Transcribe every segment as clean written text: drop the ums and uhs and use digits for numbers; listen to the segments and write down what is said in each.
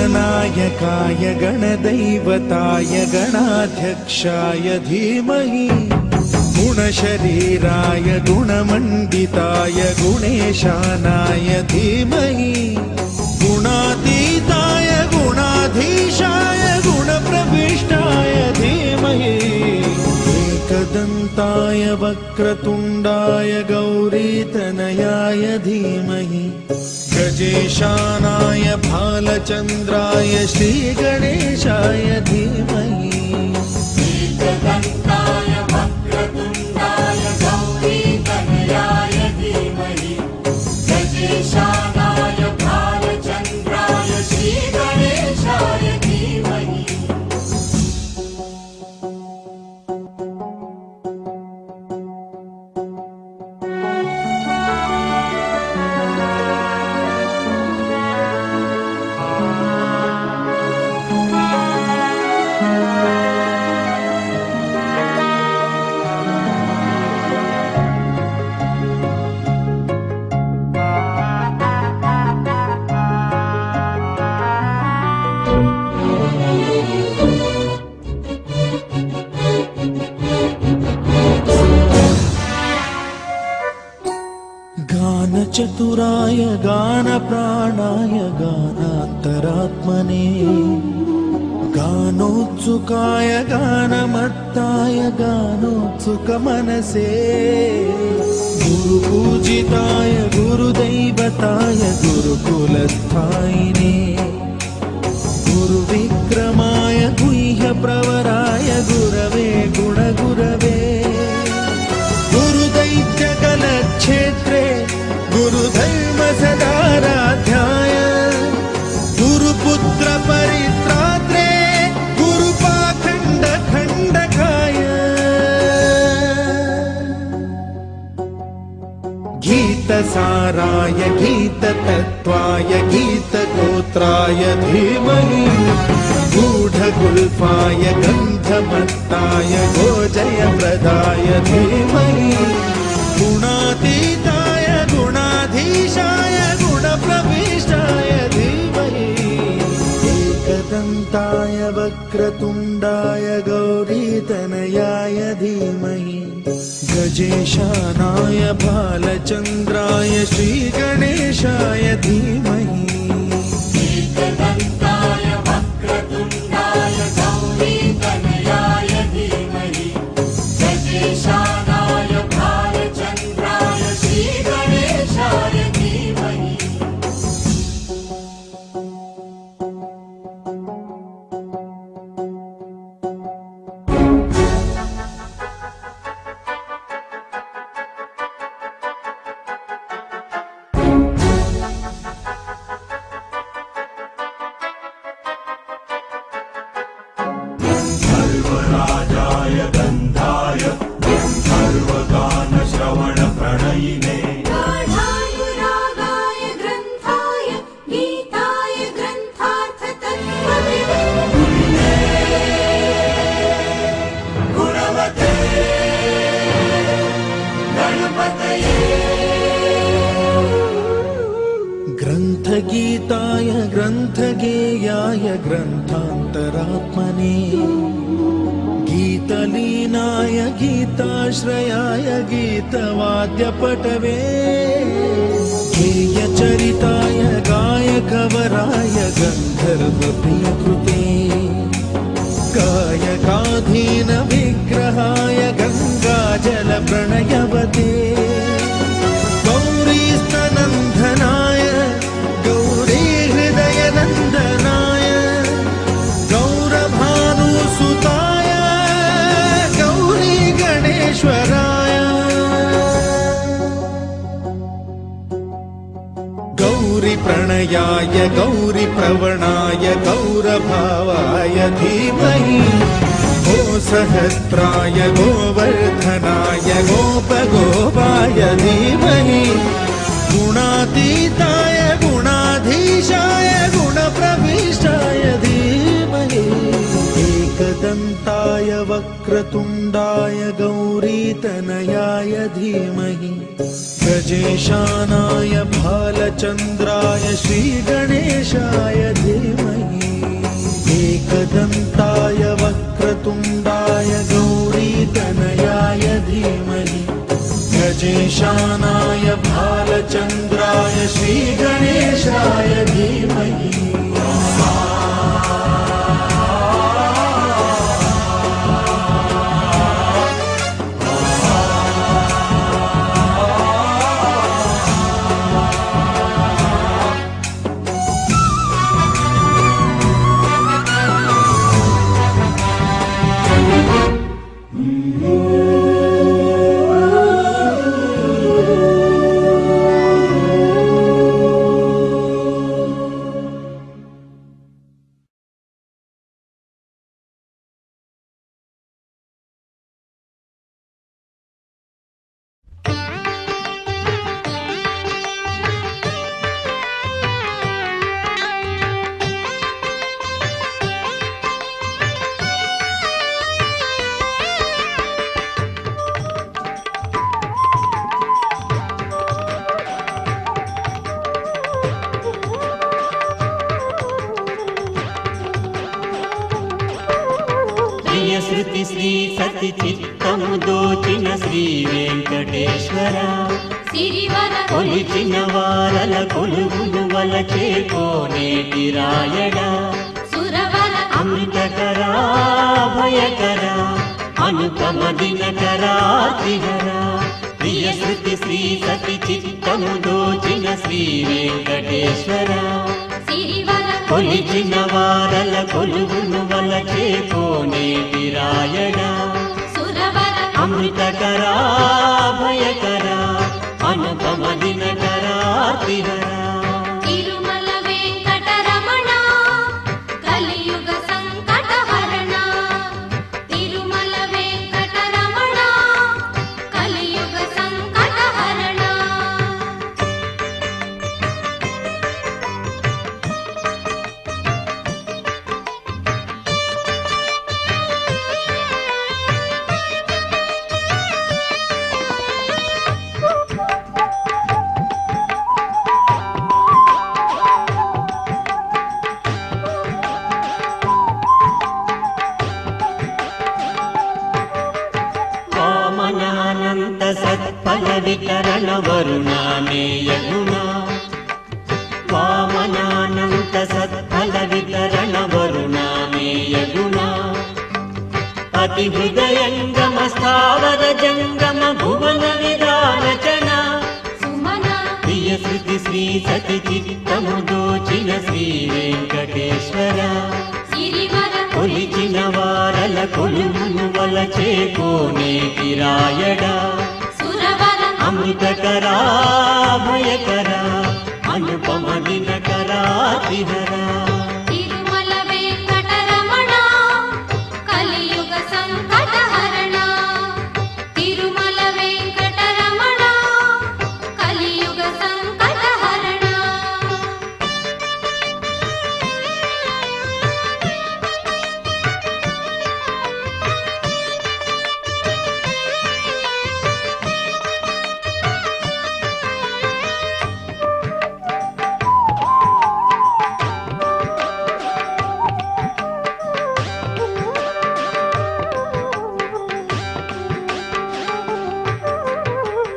गणनायकाय गणदैवताय गणाध्यक्षाय धीमहि गुणशरीराय गुणमण्डिताय गुणेशानाय धीमहि गुणातीताय गुणाधीशाय गुणप्रविष्टाय धीमहि एकदन्ताय वक्रतुण्डाय गौरीतनयाय धीमहि गजेशानाय भालचन्द्राय श्रीगणेशाय धीमहि एकदन्ताय वक्रतुण्डाय गौरीतनयाय धीमहि गजेशानाय भालचन्द्राय श्रीगणेशाय धीमहि चतुराय गानप्राणाय गानान्तरात्मने गानोत्सुकाय गानमत्ताय गानोत्सुकमनसे गुरुपूजिताय गुरुदैवताय गुरुकुलस्थायिने गुरुविक्रमाय गुह्यप्रवराय गुरवे गुणगुरवे गुरुदैत्यकलक्षेत्रे गुरुधर्म सदाराध्याय गुरुपुत्र परित्रात्रे गुरुपाखण्ड खण्डकाय गीतसाराय गीततत्त्वाय गीतगोत्राय धीमहि गूढगुल्फाय गन्धमत्ताय गोजयप्रदाय धीमहि गुणातीताय गुणाधीशाय गुणप्रविष्टाय धीमहि एकदन्ताय वक्रतुण्डाय गौरीतनयाय धीमहि गजेशानाय भालचन्द्राय श्रीगणेशाय धीमहि एकदन्ताय वक्रतुण्डाय गौरीतनयाय धीमहि गजेशानाय भालचन्द्राय श्रीगणेशाय धीमहि सर्वराजाय गन्धाय सर्वगानश्रवणप्रणयिने गाढानुरागाय ग्रन्थाय गीताय ग्रन्थार्थतत्त्वविदे गुणवते गणपतये ग्रन्थगीताय ग्रन्थगेयाय ग्रन्थान्तरात्मने गीतलीनाय गीताश्रयाय गीतवाद्यपटवे गेयचरिताय गायकवराय गन्धर्वप्रियकृते गौरि प्रणयाय गौरि प्रवणाय गौरभावाय धीमहि गो सहस्राय गोवर्धनाय गोपगोपाय धीमहि गुणातीताय गुणाधीशाय गुणप्रविष्टाय धीमहि एकदन्ताय वक्रतुण्डाय गौरीतनयाय धीमहि गजेशानाय भालचन्द्राय श्रीगणेशाय धीमहि एकदन्ताय वक्रतुण्डाय गौरीतनयाय धीमहि गजेशानाय भालचन्द्राय श्रीगणेशाय धीमहि శృతి శ్రీ సతి చిత్తము దోచిన శ్రీ వెంకటేశ్వర కొలిచిన వారల కొలుగులు వలచే కోనేటి రాయడా అమృతకరా భయకరా అనుపమ దినకరాతిహరా ప్రియ శృతి శ్రీ సతి చిత్తము దోచిన శ్రీ వెంకటేశ్వర కొలిచిన వారల కొలుగును వలచే కోనేటి రాయడా అమృతకరా భయకరా అనుపమ దినకరాతిహరా సత్ఫల వితరణ వరుణానేయ గుణ వామనానంత సత్ఫల వితరణ వరుణానేయ గుణ అతి హృదయంగమ స్థావర జంగమ భువన విధానచన ప్రియ శృతి శ్రీ సతి చిత్తము దోచిన శ్రీ వెంకటేశ్వర కొలిచిన వారల కొలుమును వలచే కోనేటి రాయడా అమృతకరా భయకరా అనుపమ దినకరాతిహరా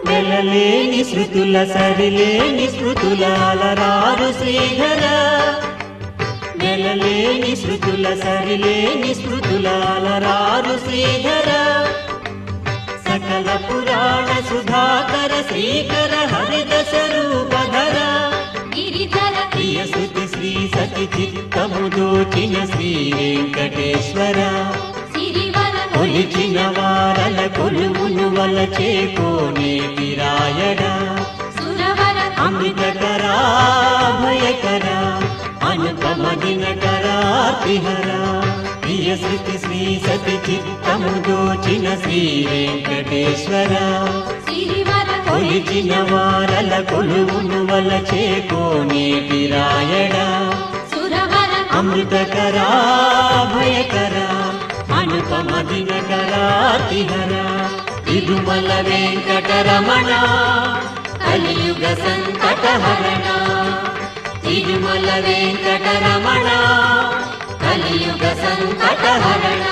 వెలలేని శృతుల సరిలేని శృతుల అలరారు శ్రీధర వెలలేని శృతుల సరిలేని శృతుల అలరారు శ్రీధర సకల పురాణ సుధాకర శ్రీకర హరిదశ రూపధర ప్రియ శృతి శ్రీ సతి చిత్తము దోచిన శ్రీ వెంకటేశ్వర కొలిచిన వారల కొలువును వలచే కోనేటి రాయడా అమృతకరా కరాతిహర ప్రియ శృతి శ్రీ సతి చిత్తము దోచిన శ్రీ వెంకటేశ్వర కొలిచిన వారల కొలువును వలచే కోనేటి రాయడా అమృతకరా భయకరా అనుపమ దినకరాతిహర తిరుమల వెంకటరమణ కలియుగ సంకటహరణ తిరుమల వెంకటరమణ కలియుగ సంకటహరణ.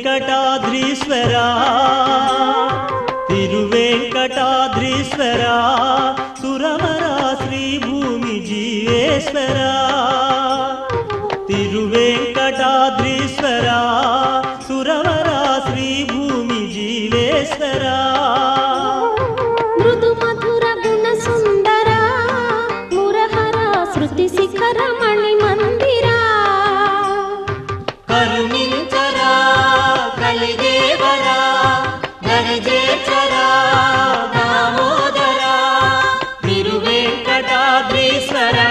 తిరువేంకటాద్రీశ్వరా తిరువేంకటాద్రీశ్వరా సురవరా శ్రీభూమి జీవేశ్వరా తిరువేంకటాద్రీశ్వరా సురవరా శ్రీభూమి జీవేశ్వరా మృదు మధుర గుణ సుందరా మురహర శృతి శిఖర మణి మందిరా కరుణించరా కలిదేవరా దరిజేర్చరా దామోదరా తిరువేంకటాద్రీశ్వరా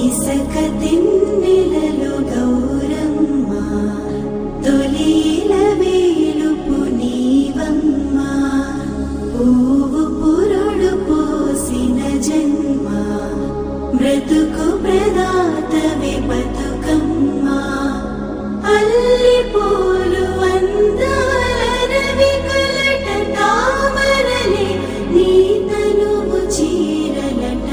ఇసక తిన్నెలలో గౌరమ్మ తొలిల వేలుపు నీవమ్మ పువ్వు పురుడు పోసిన జన్మ బ్రతుకు ప్రదాతవి బతుకమ్మ అల్లి పూలు అందాలనవి కలట తామరలే నీ తనువు చీరలట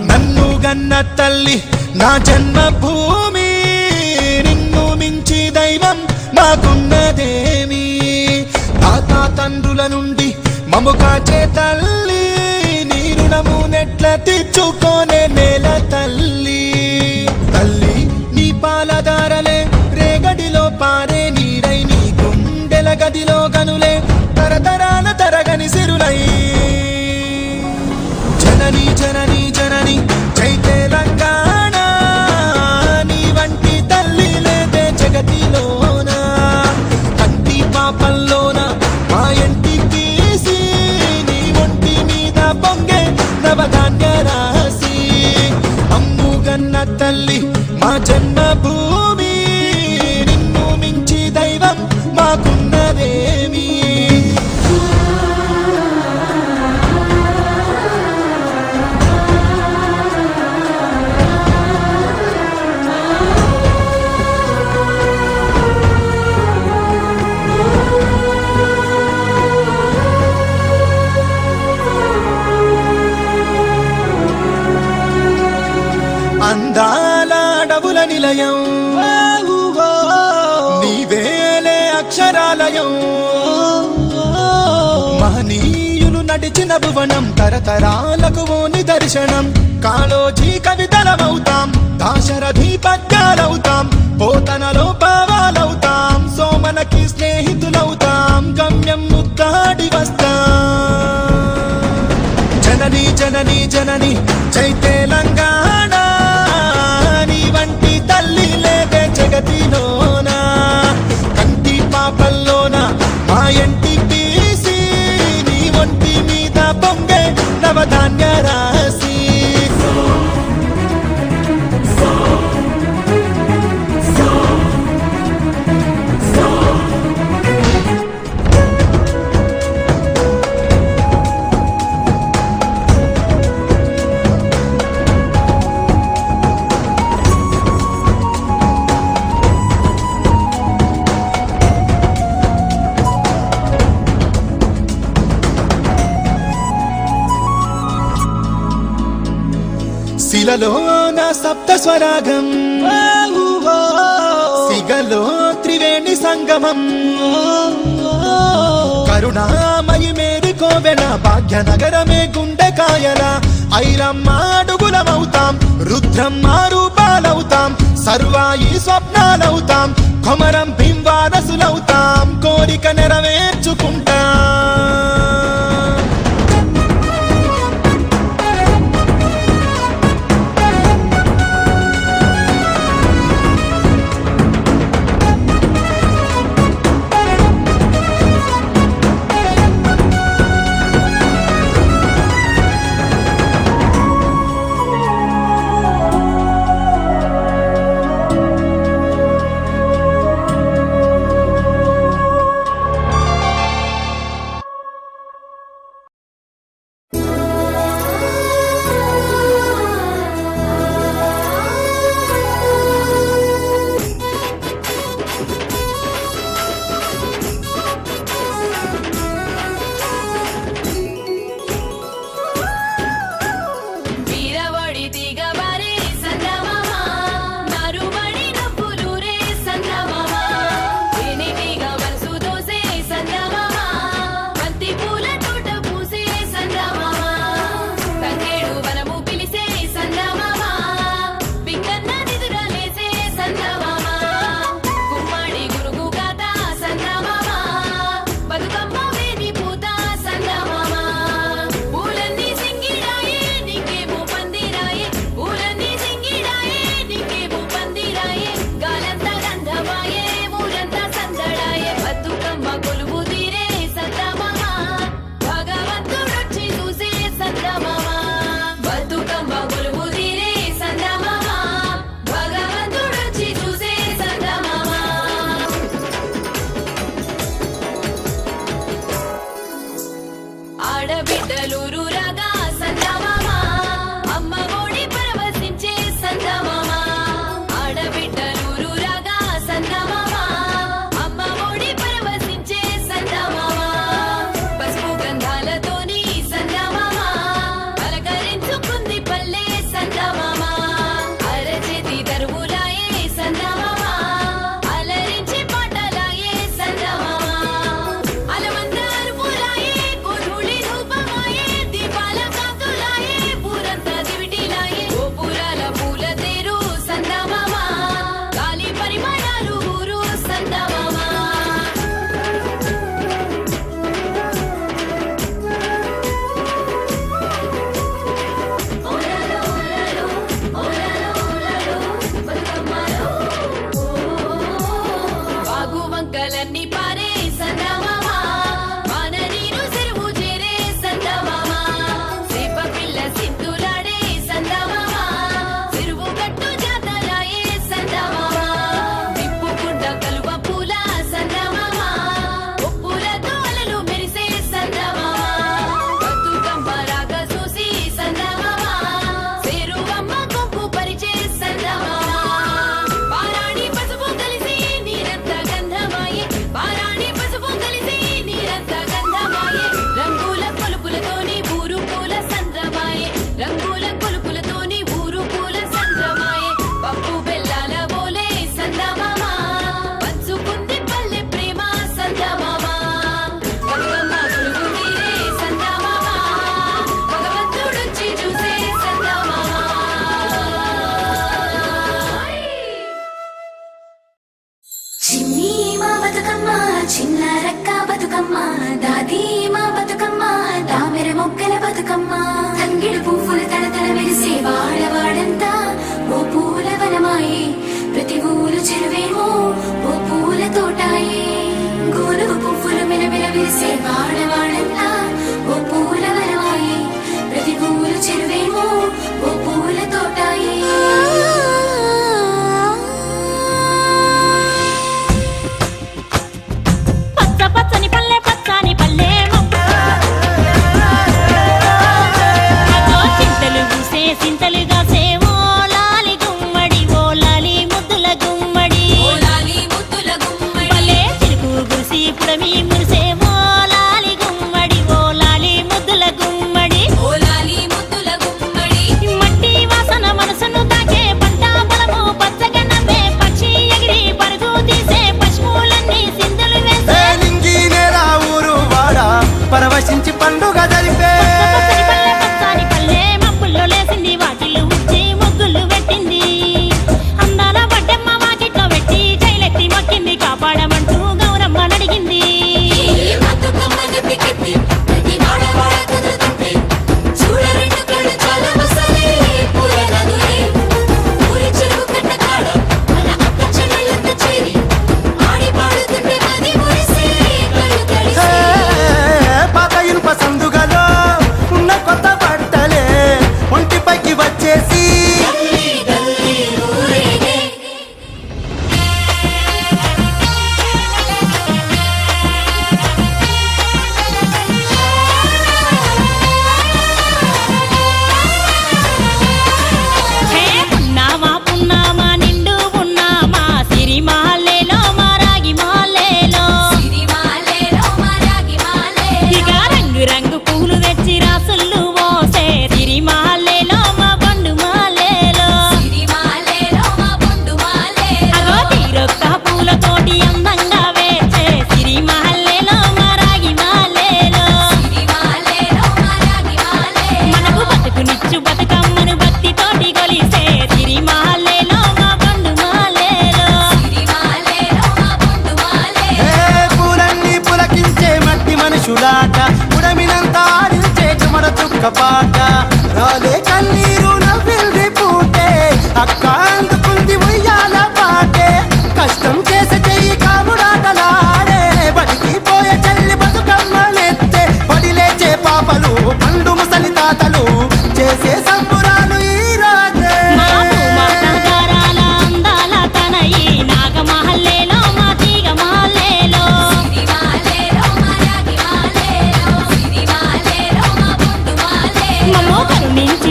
నన్ను గన్న తల్లి నా జన్మభూమి నిన్ను మించి దైవం మాకున్నదేమి తాతా తండ్రుల నుండి మము కాచే తల్లి నీ రుణము నెట్ల తీర్చుకోనే నేల తల్లి తల్లి నీ పాలదారలే రేగడిలో పారే నీరై నీ గుండెల గదిలో గనులే తరతరాల తరగని సిరులై జనని జనని జనని జై తెలంగాణ నీ వంటి తల్లి లేదే జగతిలోన కంటి పాపల్లోన మా ఇంటి తీసి నీ ఒంటి మీద పొంగే నవధాన్య రాసి అమ్ముగన్న తల్లి మా జన్మభూమి నిన్ను మించి దైవం మాకున్నదేమి అందాల అడవుల నిలయం నీవేలే అక్షరాలయం మహనీయులు నడిచిన భువనం తరతరాలకు ఓ నిదర్శనం కాళోజీ కవితలమవుతాం దాశరథి పద్యాలవుతాం పోతనలో పావాలవుతాం సోమనకి స్నేహితులవుతాం గమ్యం ముద్దాడి వస్తాం జనని జనని జనని జై తెలంగాణ నీ వంటి తల్లి లేదే జగతిలోన కంటి పాపల్లోన మా ఇంటి తీసి నీ ఒంటి మీద పొంగే నవధాన్య రాసి శిలలోన సప్త స్వరాగం సిగలో త్రివేణి సంగమం కరుణామయి మేరి కోవెల భాగ్యనగరమే గుండెకాయల ఐరమ్మ అడుగులమవుతాం రుద్రమ్మ రూపాలవుతాం సర్వాయి స్వప్నాలవుతాం కొమరం బింబారసులవుతాం కోరిక నెరవేర్చుకుంటాం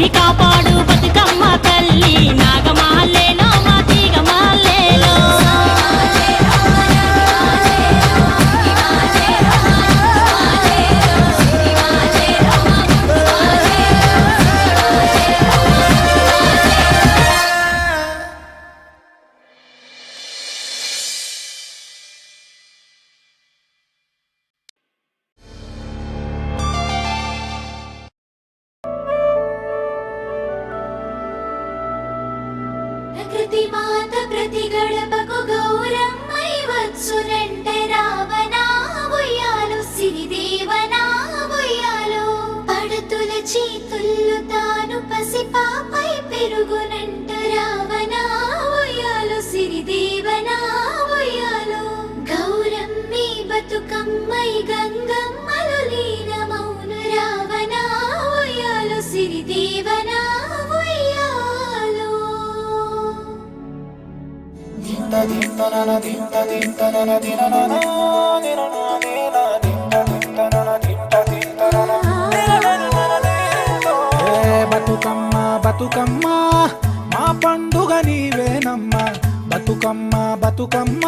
మమ్ముని కాపాడు బతుకమ్మ తల్లి నాగమాలేలో మా తీగమాలేలో ప్రకృతి మాత ప్రతి గడపకు గౌరమ్మై వచ్చునంట రావణా ఉయ్యాలు సిరిదేవనా ఉయ్యాలు పడతుల చేతుల్లో తాను పసిపాపై పెరుగునంట రావణా ఉయ్యాలు సిరిదేవనా ఉయ్యాలు గౌరమ్మి బతుకమ్మై గంగమ్మలు లీనమౌను రావణా ఉయ్యాలు సిరిదేవనా ఉయ్యాలు బతుకమ్మ బతుకమ్మ మా పండుగ నీవేనమ్మ బతుకమ్మ బతుకమ్మ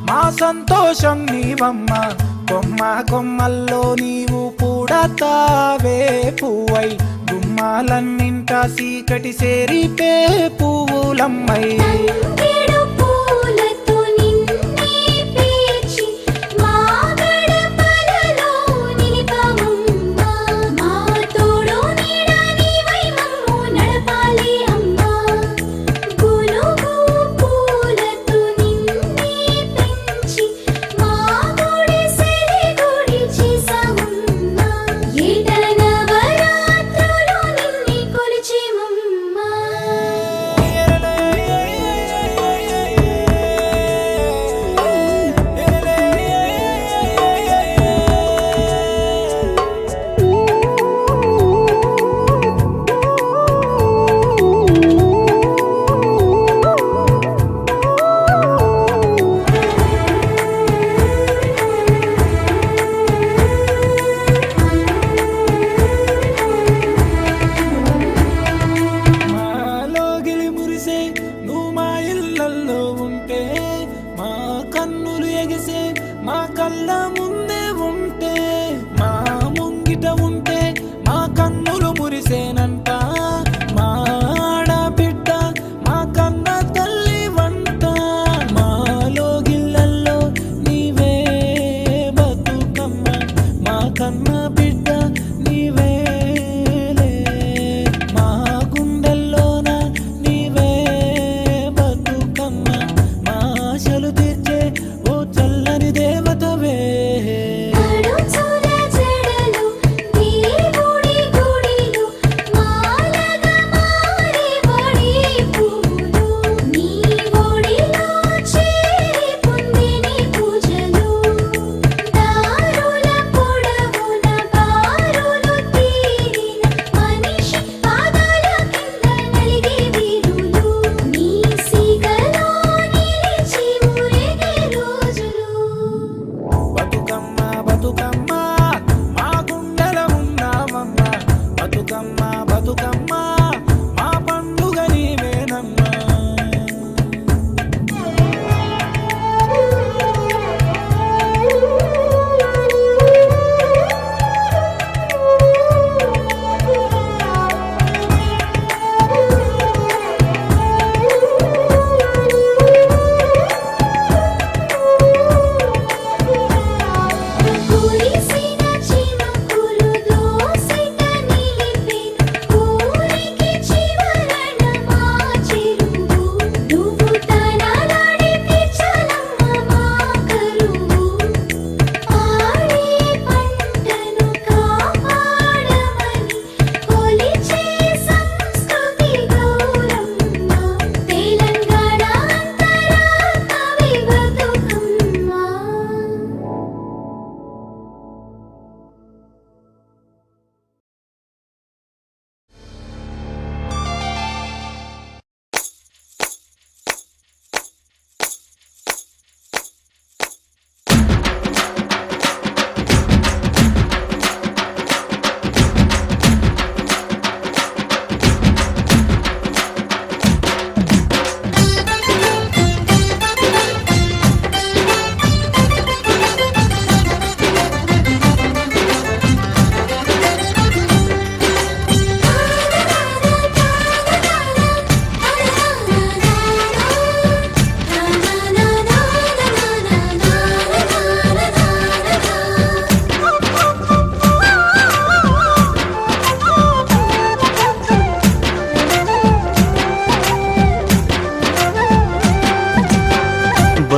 మా సంతోషం నీవమ్మ కొమ్మ కొమ్మల్లో నీవు పూడతావే పువ్వై గుమ్మాలన్నింట చీకటి సేరిపే పువ్వులమ్మై తంగేడు పూలతో నిన్నే పేర్చి మా గడపలలో నిలిపామమ్మా మా తోడు నీడ నీవై మమ్ము నడపాలి అమ్మా గునుగు పూలతో నిన్నే పెంచి మా గుడిసెలి గుడి చేసామమ్మా ఏట నవరాత్రులు నిన్నే కొలిచేమమ్మా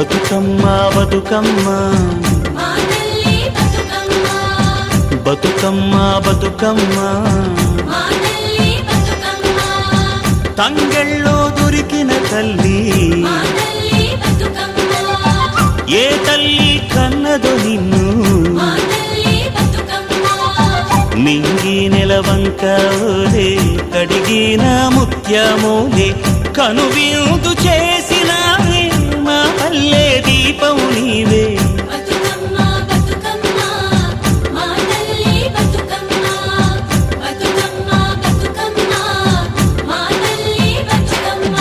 బతుకమ్మ బతుకమ్మ మా తల్లి బతుకమ్మ బతుకమ్మ బతుకమ్మ మా తల్లి బతుకమ్మ తంగెళ్ళో దొరికిన తల్లి మా తల్లి బతుకమ్మ ఏ తల్లి కన్నదో నిన్ను మా తల్లి బతుకమ్మ మింగి నెలవంక ఓలే కడిగిన ముత్యమోలే కనువిందు చేసినావే మా పల్లె దీపం నీవే బతుకమ్మ బతుకమ్మ మా తల్లి బతుకమ్మ బతుకమ్మ బతుకమ్మ మా తల్లి బతుకమ్మ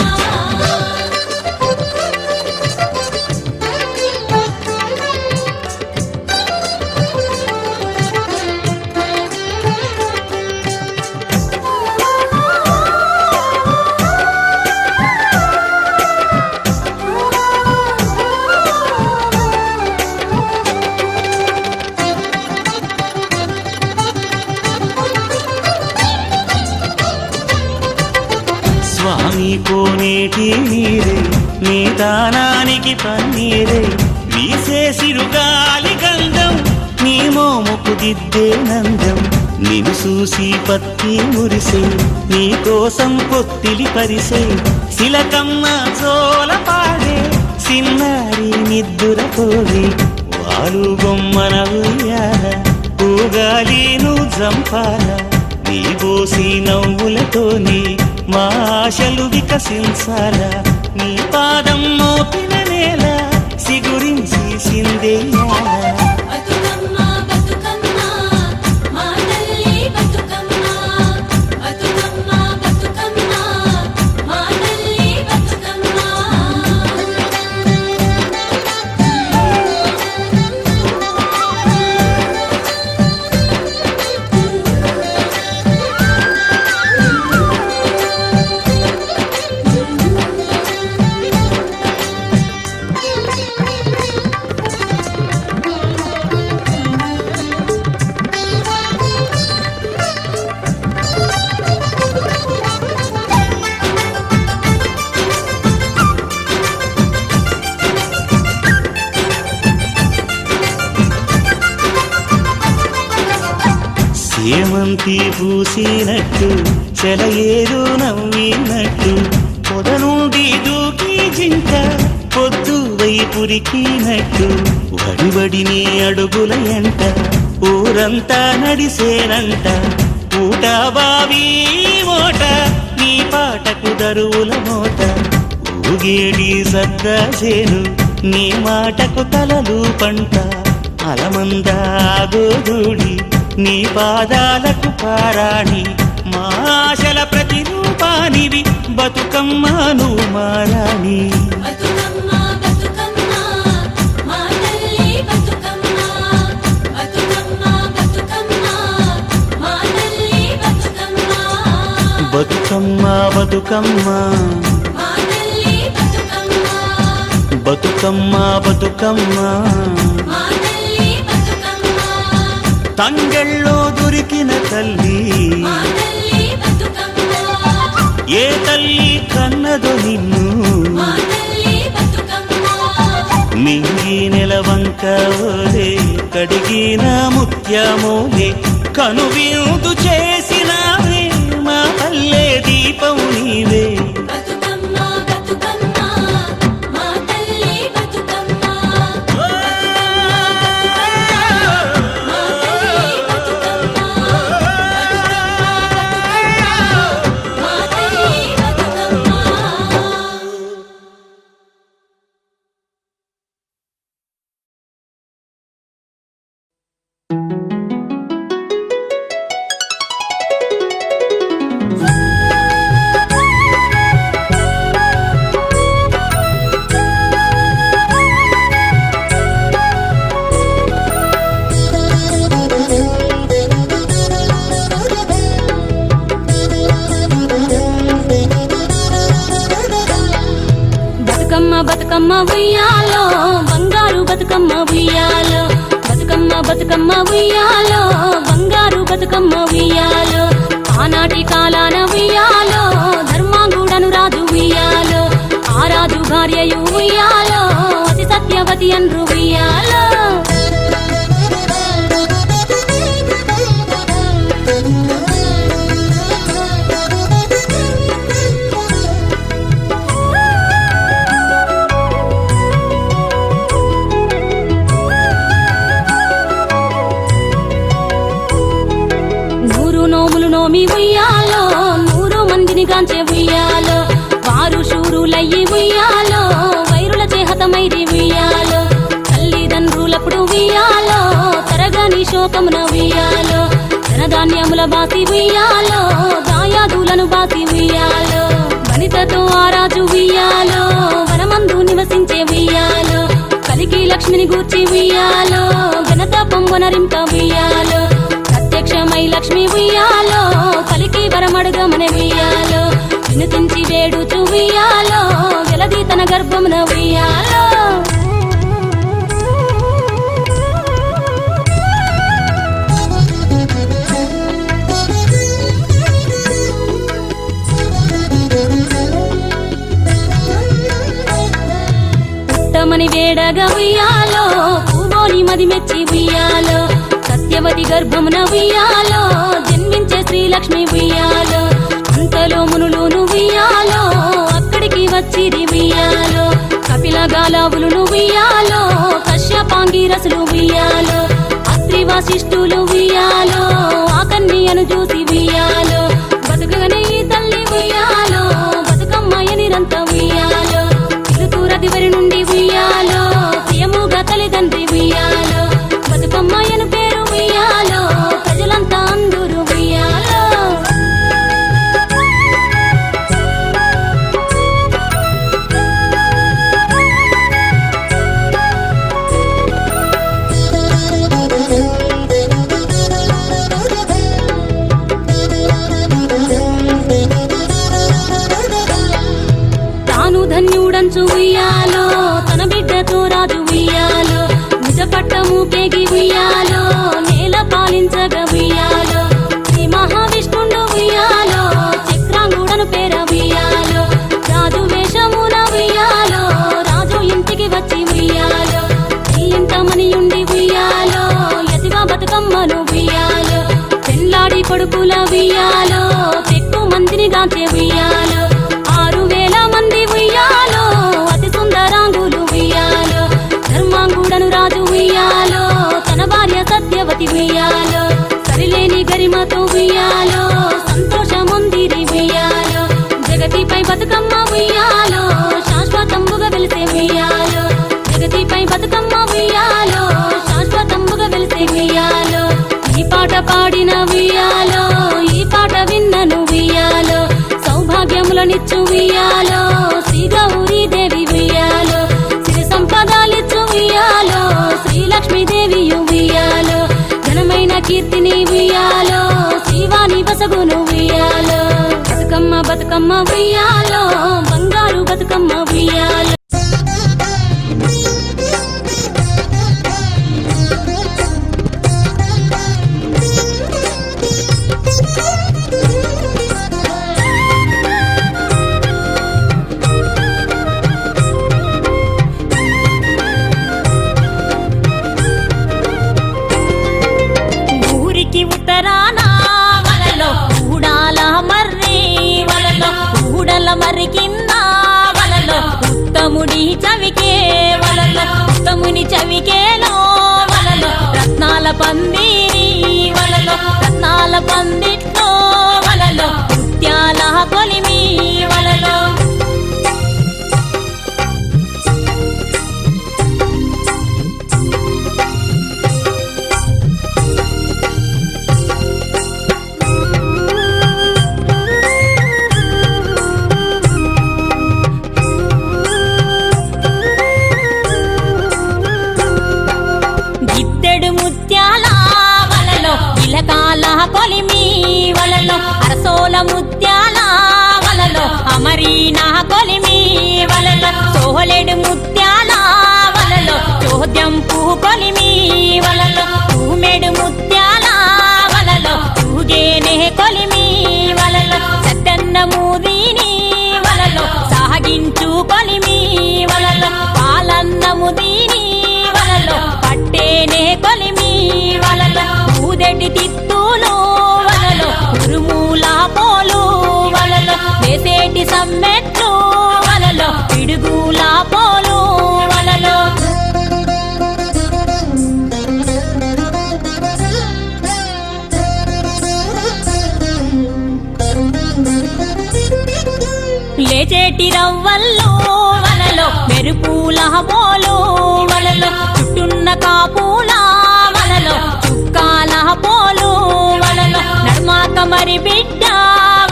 స్వామి కోనేటి నీరే నీ దానానికి పన్నీరే వీసే సిరుగాలి గంధం నీ మోముకు దిద్దే నందం నిన్ను చూసి పత్తి మురిసే నీ కోసం పొత్తిలి పరిసే శిలకమ్మ చోల పాడే సిన్నారి నిద్దుర పోగే వాలు బొమ్మన ఉయ్యాల ఊగాలి నువ్వు జంపాల నీ బోసి నవ్వులతోని మా ఆశలు వికసించాలా నీ పాదం మోపిన నేల సిగురించి సిందేయాలా బతుకమ్మ బతుకమ్మ మా తల్లి బతుకమ్మ బతుకమ్మ బతుకమ్మ మా తల్లి బతుకమ్మ సేమంతి పూసినట్టు చెలయేరు నవ్వినట్టు పొద నుండి దూకి జింక పొద్దు వైపురికినట్టు వడివడి నీ అడుగుల ఎంట ఊరంతా నడిసేనంట ఊట బావి మోట నీ పాటకు దరువుల మోత ఊగేడి సద్దా చేను నీ మాటకు తలలు పంట అలమందా గోధూడి నీ పాదాలకు పారాణి మా ఆశల ప్రతిరూపానివి బతుకమ్మ నువ్వు మారాణి బతుకమ్మ బతుకమ్మ మా తల్లి బతుకమ్మ బతుకమ్మ బతుకమ్మ మా తల్లి బతుకమ్మ బతుకమ్మ బతుకమ్మ మా తల్లి బతుకమ్మ బతుకమ్మ బతుకమ్మ మా తల్లి బతుకమ్మ తంగెళ్ళో దొరికిన తల్లి మా తల్లి బతుకమ్మ ఏ తల్లి కన్నదో నిన్ను మా తల్లి బతుకమ్మ మింగి నెలవంక ఓలే కడిగిన ముత్యమోలే కనువిందు చేసినావే మా పల్లె దీపం నీవే బతుకమ్మ బతుకమ్మ మా తల్లి బతుకమ్మ మా తల్లి బతుకమ్మ మా తల్లి బతుకమ్మ బతుకమ్మ ఉయ్యాలో బంగారు బతుకమ్మ ఉయ్యాలో బతుకమ్మ బతుకమ్మ ఉయ్యాలో బంగారు బతుకమ్మ ఉయ్యాలో ఆనాటి కాలాన ఉయ్యాలో ధర్మాంగుడను రాజు ఉయ్యాలో ఆ రాజు భార్యయు ఉయ్యాలో అతి సత్యవతి అన్రు ఉయ్యాలో నూరు నోములు నోమి ఉయ్యాలో 100 మందిని గాంచే ఉయ్యాలో వారు శూరులయ్యి ఉయ్యాలో వైరుల చేహతమైరి ఉయ్యాలో తల్లిదండ్రులప్పుడు ఉయ్యాలో తరగని శోకమున ఉయ్యాలో ధనధాన్యముల బాసి ఉయ్యాలో దాయాదులను బాసి ఉయ్యాలో వనితతో ఆరాజు ఉయ్యాలో వనమందు నివసించే ఉయ్యాలో కలికి లక్ష్మిని గూర్చి ఉయ్యాలో ఘనత పొంగొనరింప ఉయ్యాలో ప్రత్యక్షమై లక్ష్మి ఉయ్యాలో కలికి వరమడుగమనే ఉయ్యాలో వినుతించి వేడుచు ఉయ్యాలో వెలది తన గర్భమున ఉయ్యాలో పుట్టమని వేడగా ఉయ్యాలో పూవోని మది మెచ్చి ఉయ్యాలో సత్యవతి గర్భమున ఉయ్యాలో జన్మించే శ్రీలక్ష్మి ఉయ్యాలో అంతలో మునులును ఉయ్యాలో అక్కడికి వచ్చిరి ఉయ్యాలో కపిల గాలావులు ఉయ్యాలో కశ్యపాంగిరసులు ఉయ్యాలో అత్రి వశిష్ఠులు ఉయ్యాలో ఆ కన్యను చూసి ఉయ్యాలో బతుకగనే ఈ తల్లి ఉయ్యాలో బతుకమ్మయ్య నిరంత ఉయ్యాలో తిరుతూరదివరి నుండి ఉయ్యాలో ప్రియముగా తల్లిదండ్రి ఉయ్యాలో బతుకమ్మయ్యను పేరు ఉయ్యాలో ప్రజలంతా అందరూ ఉయ్యాలో తాను ధన్యుడంచు ఉయ్యాలో తన బిడ్డతో రాజు ఉయ్యాలో నిజ పట్టము కేగి ఉయ్యాలో నేల పాలించగా ఉయ్యాలో శ్రీ మహావిష్ణుండు ఉయ్యాలో చక్రాంగుడను పేర ఉయ్యాలో రాజు వేషమున ఉయ్యాలో రాజు ఇంటికి వచ్చి ఉయ్యాలో ఈ ఇంట మనియుండి ఉయ్యాలో యతిగా బతుకమ్మను ఉయ్యాలో పెళ్ళాడి కొడుకుల ఉయ్యాలో ఎక్కువ మందిని గాంచే ఉయ్యాలో 6,000 మంది ఉయ్యాలో అతి సుందరాంగులు ఉయ్యాలో ధర్మాంగుడను రాజు ఉయ్యాలో తన భార్య సత్యవతి ఉయ్యాలో సరిలేని గరిమతో ఉయ్యాలో సంతోషముందిరి ఉయ్యాలో జగతిపై బతుకమ్మ ఉయ్యాలో శాశ్వతంబుగా వెలిసే ఉయ్యాలో జగతిపై బతుకమ్మ ఉయ్యాలో శాశ్వతంబుగా వెలిసే ఉయ్యాలో ఈ పాట పాడిన ఉయ్యాలో ఈ పాట విన్నను ఉయ్యాలో సౌభాగ్యములనిచ్చు ఉయ్యాలో శ్రీ గౌరీ దేవి ఉయ్యాలో సిరి సంపదాలిచ్చు ఉయ్యాలో శ్రీలక్ష్మీదేవి ఉయ్యాలో ఘనమైన కీర్తిని ఉయ్యాలో శ్రీవాణి బసగును ఉయ్యాలో బతుకమ్మ బతుకమ్మ ఉయ్యాలో బంగారు బతుకమ్మ ఉయ్యాలో ఊరికి ఉత్తరాన వలలో ఊడాల మర్రి వలలో ఊడల మర్రి కింద వలలో ఉత్తముడి చవికే వలలో ఉత్తముని చవికేలో వలలో రత్నాల పందిరి వలలో రత్నాల పందిట్లో వలలో ముత్యాల కొలిమి వలలో గిద్దెడు ముత్యాల వలలో ఇలకాల కొలిమి వలలో అరసోల ముత్యాల వలలో అమరీనా కొలిమి వలలో సోహలేడు ముత్యాల వలలో చోద్యం పువ్వు కొలిమి వలలో పూమేడు ముత్యాల వలలో పూగేనే కొలిమి వలలో సద్దన్నముదీని వలలో సాగించు కొలిమి వలలో పాలన్నముదీని తేనె కొలిమి వలలో ఊదెటి తిత్తులు వలలో ఉరుముల పోలు వలలో వేసేటి సమ్మెట్లు వలలో పిడుగుల పోలు వలలో లేచేటి రవ్వల్లో వలలో మెరుపుల పోలు వలలో చుట్టున్న కాపుల వలలో చుక్కాల పోలు వలలో నడుమాక మరి బిడ్డ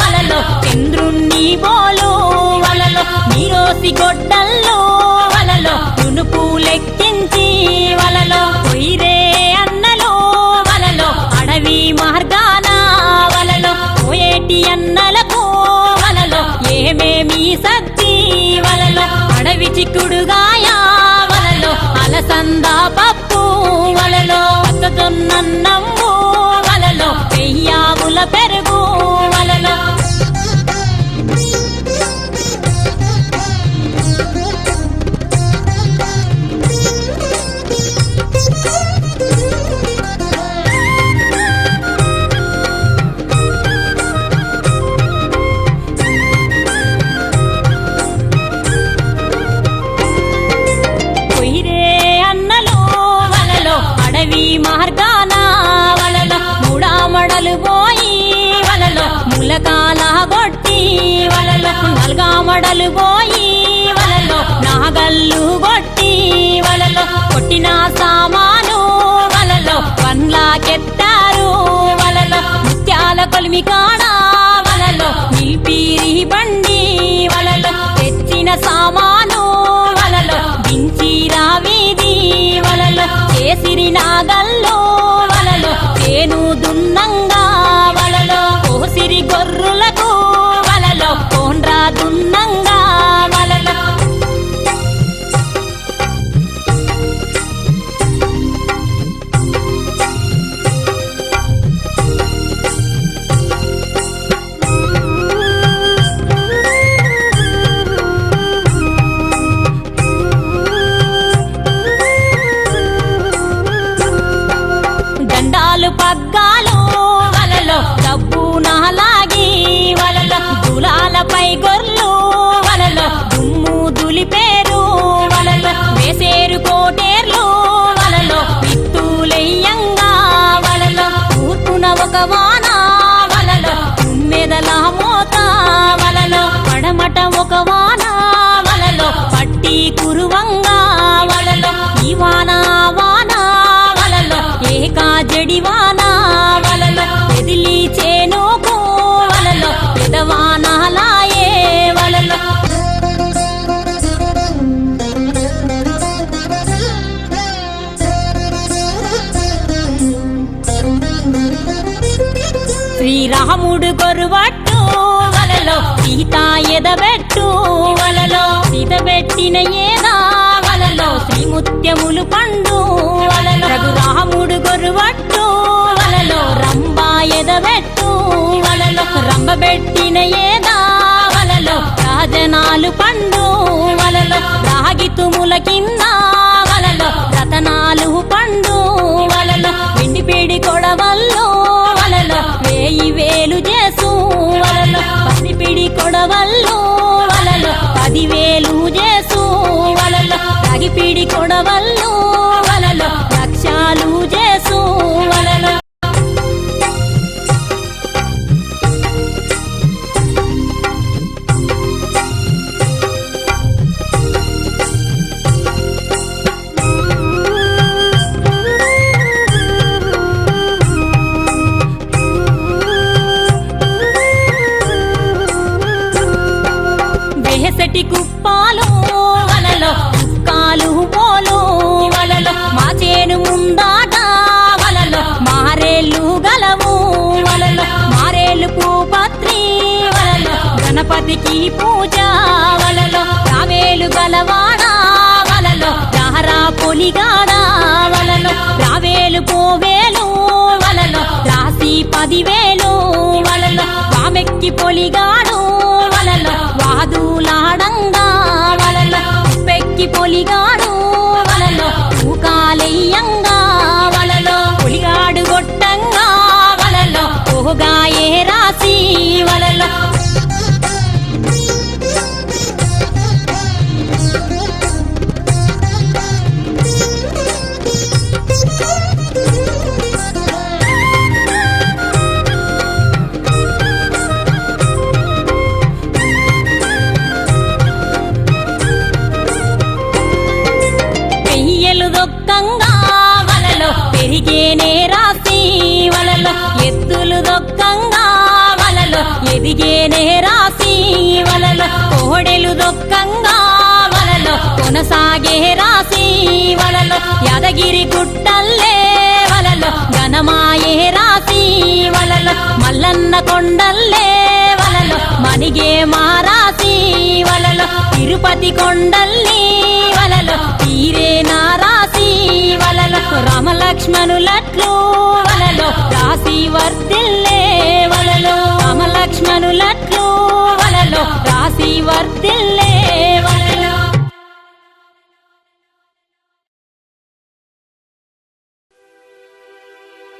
వలలో చంద్రుణ్ణి పోలు వలలో నీరోసి గొడ్డల్లో వలలో తునుపు లెక్కించి వలలో పొయ్యిరే అన్నలో వలలో అడవి మార్గాన వలలో పోయేటి అన్నలకు వలలో ఏమేమి సత్తి వలలో అడవి చిక్కుడుగాయ వలలో అలసంద పప్పు వలలో పచ్చజొన్నన్నంబు వలలో పెయ్యావుల పెరుగు వలలో పొయ్యిరే అన్నలో వలలో అడవి మార్గాన వలలో మూడామడలు పోయి వలలో ములకాల గొట్టి వలలో నల్గామడలు పోయి వలలో నాగల్లు గొట్టి వలలో కొట్టిన సామాను వలలో పండ్లాకెత్తారు వలలో ముత్యాల కొలిమి కాడ వలలో నిల్పీరి బండి వలలో తెచ్చిన సామాను వలలో దించిరా వీధి వలలో చేసిరి నాగల్లో వలలో చేను దున్నంగా వలలో కోసిరి గొర్రులకు వలలో కోండ్రా దున్నంగా వలలో దండాలు పగ్గాలు వలలో డబ్బు నాలాగి వలలో దులాలపై గొర్లు వలలో దుమ్ము దులిపేరు వలలో వేసేరు కోటేర్లు వలలో విత్తులెయ్యంగా వలలో తూర్పున ఒక వాన వలలో తుమ్మెదల మోత వలలో పడమట ఒక వాన వలలో పట్టి కురువంగా వలలో ఈ వాన వాన వలలో ఏకా జడివాన వలలో ఎదిలి చేనుకు వలలో పెదవానాలాయే వలలో శ్రీరాముడు గొరువట్టు వలలో సీత ఎదబెట్టు వలలో సీత పెట్టిన ఏదా వలలో శ్రీముత్యములు పండు వలలో రఘురాముడు గొరువట్టు వలలో రంభ ఎదబెట్టు వలలో రంభ పెట్టిన ఏదా వలలో రాజనాలు పండు వలలో రాగి తుముల కింద వలలో రతనాలు పండు వలలో వెండి పేడి కొడవల్లో వలలో వేయి వేలు చేసు వలలో పసిపిడి కొడవల్లో వలలో 10,000 చేసు వలలో రాగిపిడి కొడవల్లో వలలో లక్షాలు చేసు వలలో వేసటి కుప్పాలు వలలో కుక్కాలు పోలు వలలో మా చేను ముందాట వలలో మారేళ్ళు గలవు వలలో మారేళ్ళు పూపత్రి వలలో గణపతికి పూజ వలలో రావేలు గలవాడ వలలో రారా పొలిగాడ వలలో రావేలు పోవేలు వలలో రాసి 10,000 వలలో వామెక్కి పొలిగాడు వలలో వాదులాడంగా వలలో పెక్కి పొలిగాడు వలలో ఊకాలెయ్యంగా ఎదిగేనే రాసి వలలో కోడెలు దొక్కంగా వలలో కొనసాగే రాసి వలలో యాదగిరి గుట్టల్లే వలలో ఘనమాయే రాసి వలలో మల్లన్న కొండల్లే వలలో మనిగే మారాసి వలలో తిరుపతి కొండల్ని వలలో తీరే నారాసి వలలో రామలక్ష్మణులట్లు వలలో రాసి వర్తిల్లే వలలో రామలక్ష్మణులట్లు వలలో రాసి వర్తిల్లే వలలో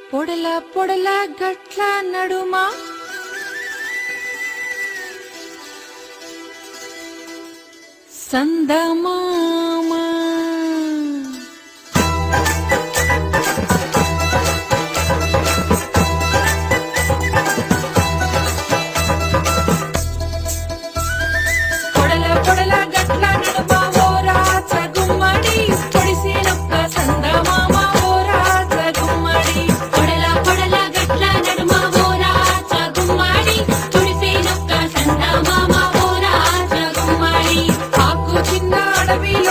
పొడల పొడల గట్ల నడుమా సందమామా పొడల పొడల గట్ల నడుమా ఓ రాజ గుమ్మడి పొడిసినొక్క సందమామ ఓ రాజ గుమ్మడి పొడల పొడల గట్ల నడుమా ఓ రాజ గుమ్మడి పొడిసినొక్క సందమామ ఓ రాజ గుమ్మడి ఆకు చిన్న అడవిలో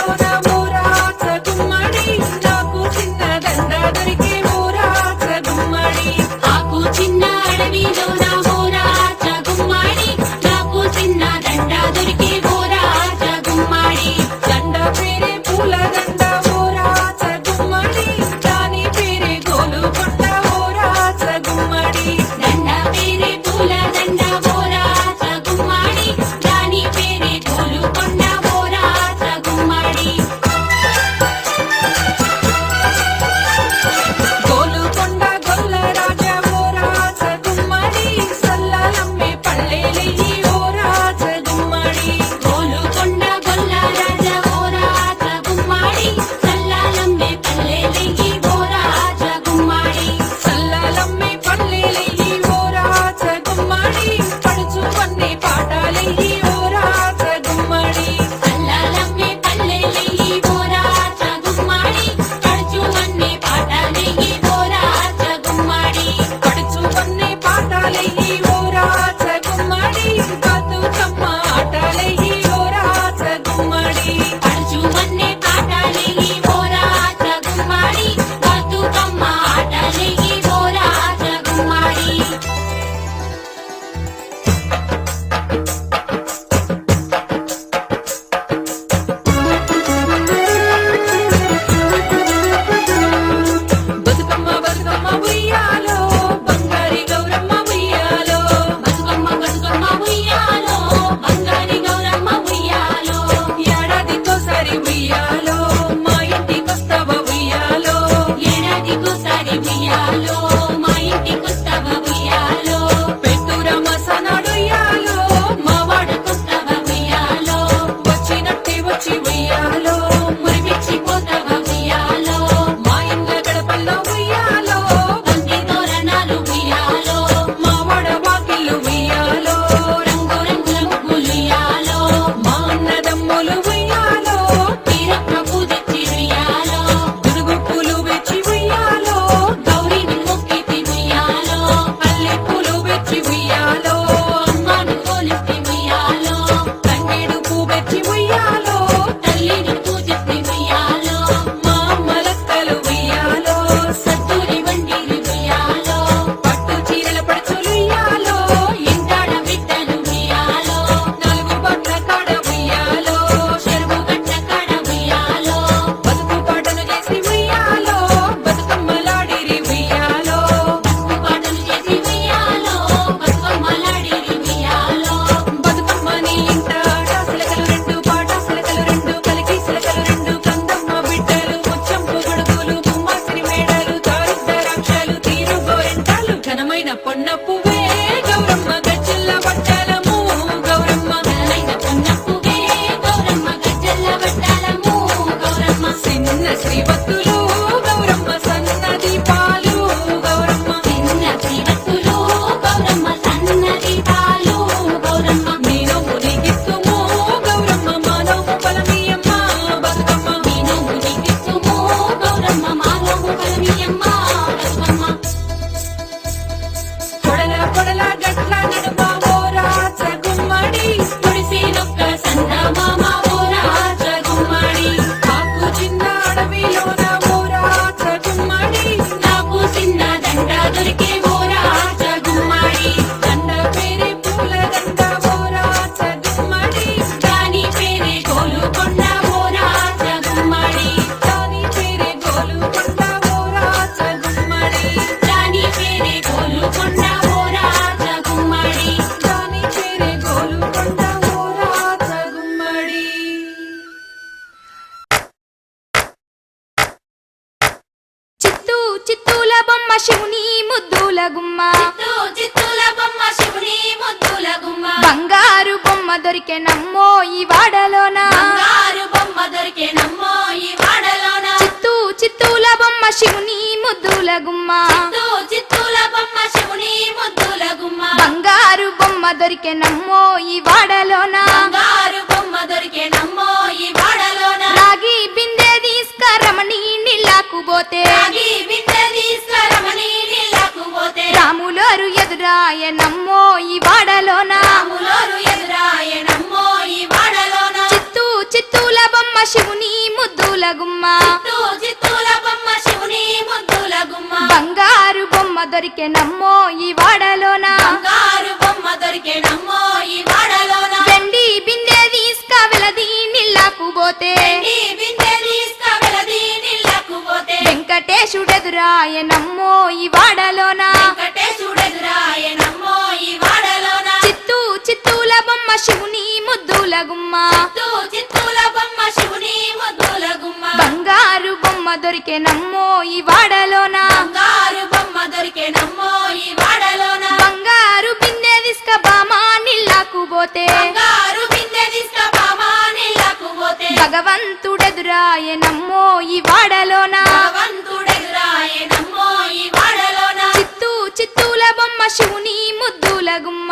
దొరికెనమ్మో ఈ వాడలోన బంగారు బొమ్మ దొరికెనమ్మో ఈ వాడలోన చిత్తూల బొమ్మ శివుని ముద్దుల గుమ్మ చిత్తూల బొమ్మ శివుని ముద్దుల గుమ్మ బంగారు బొమ్మ దొరికెనమ్మో ఈ వాడలోన బంగారు బొమ్మ దొరికెనమ్మో ఈ వాడలోన రాగి బిందె తీసుకరమణి నీళ్ళకు పోతే రాగి బిందె తీసుకరమని నీళ్ళకు పోతే రాములోరు ఎదురాయనమ్మో ఈ వాడలోన రాములోరు ఎదురాయనమ్మో ఈ వాడలోన చిత్తూల బొమ్మ శివుని ముద్దుల గుమ్మ చిత్తూల బొమ్మ శివుని ముద్దుల గుమ్మ బంగారు బొమ్మ దొరికెనమ్మో ఈ వాడలోన బంగారు బొమ్మ దొరికెనమ్మో ఈ వాడలోన వెండి బిందె తీసుకవెలది నీళ్ళకు పోతే ఈ బిందె తీసుకవెలది నీళ్ళకు పోతే వెంకటేశుడెదురాయనమ్మో ఈ వాడలోన వెంకటేశుడెదురాయనమ్మో ఈ వాడలోన చిత్తూల బొమ్మ శివుని ముద్దుల గుమ్మ చిత్తూల బొమ్మ శివుని ముద్దుల గుమ్మ బంగారు బొమ్మ దొరికెనమ్మో ఈ వాడలోన బంగారు బొమ్మ దొరికెనమ్మో ఈ వాడలోన బంగారు బిందె తీసుక బామా నీళ్ళకు పోతే బంగారు బిందె తీసుకబామా నీళ్ళకు పోతే భగవంతుడెదురాయనమ్మో ఈ వాడలోన భగవంతుడెదురాయనమ్మో ఈ వాడలోన చిత్తూల బొమ్మ శివుని ముద్దుల గుమ్మ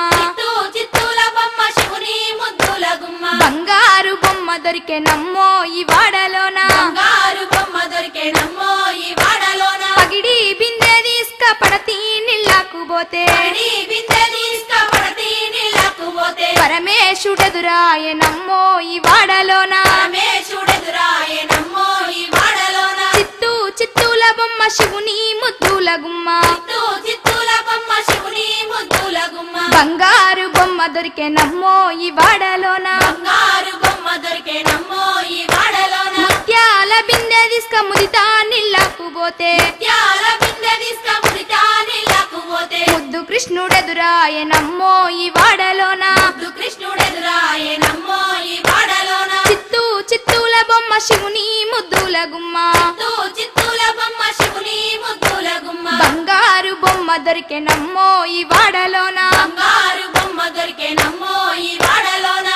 చిత్తూల బొమ్మ శివుని ముద్దుల గుమ్మ బంగారు బొమ్మ దొరికెనమ్మో ఈ వాడలోన బంగారు బొమ్మ దొరికెనమ్మో ఈ వాడలోన పగిడి బిందె తీసుక పడతి నీళ్ళకు పోతే పడి బిందె తీసుకపడతి నీళ్ళకు పోతే పరమేశుడెదురాయనమ్మో ఈ వాడలోన పరమేశుడెదురాయనమ్మో ఈ వాడలోన చిత్తూల బొమ్మ శివుని ముద్దుల గుమ్మ చిత్తూల బొమ్మ శివుని ముద్దుల గుమ్మ బంగారు బొమ్మ దొరికెనమ్మో ఈ వాడలోన బంగారు బొమ్మ దొరికెనమ్మో ఈ వాడలోన ముత్యాల బిందె తీసుక ముదితా నీళ్ళకు పోతే త్యాల బిందె తీసుకముడితా నీళ్ళకు పోతే ముద్దు కృష్ణుడెదురాయనమ్మో ఈ వాడలోన కృష్ణుడెదురాయనమ్మో ఈ వాడలోన చిత్తూల బొమ్మ శివుని ముద్దుల గుమ్మ చిత్తూల బొమ్మ శివుని ముద్దుల గుమ్మ బంగారు బొమ్మ దొరికెనమ్మో ఈ వాడలోన బంగారు బొమ్మ దొరికెనమ్మో ఈ వాడలోన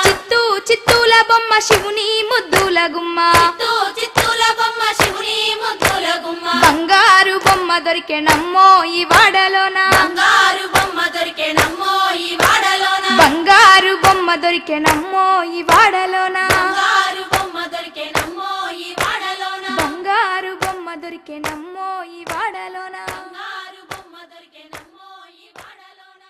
చిత్తూల బొమ్మ శివుని ముద్దుల గుమ్మ చిత్తూల బొమ్మ శివుని ముద్దుల గుమ్మ బంగారు బొమ్మ దొరికెనమ్మో ఈ వాడలోన బంగారు బొమ్మ దొరికెనమ్మో ఈ వాడలోన బంగారు బొమ్మ దొరికెనమ్మో ఈ వాడలోన బంగారు బొమ్మ దొరికెనమ్మో ఈ వాడలోన బంగారు బొమ్మ దొరికెనమ్మో ఈ వాడలోన బంగారు బొమ్మ దొరికెనమ్మో ఈ వాడలోన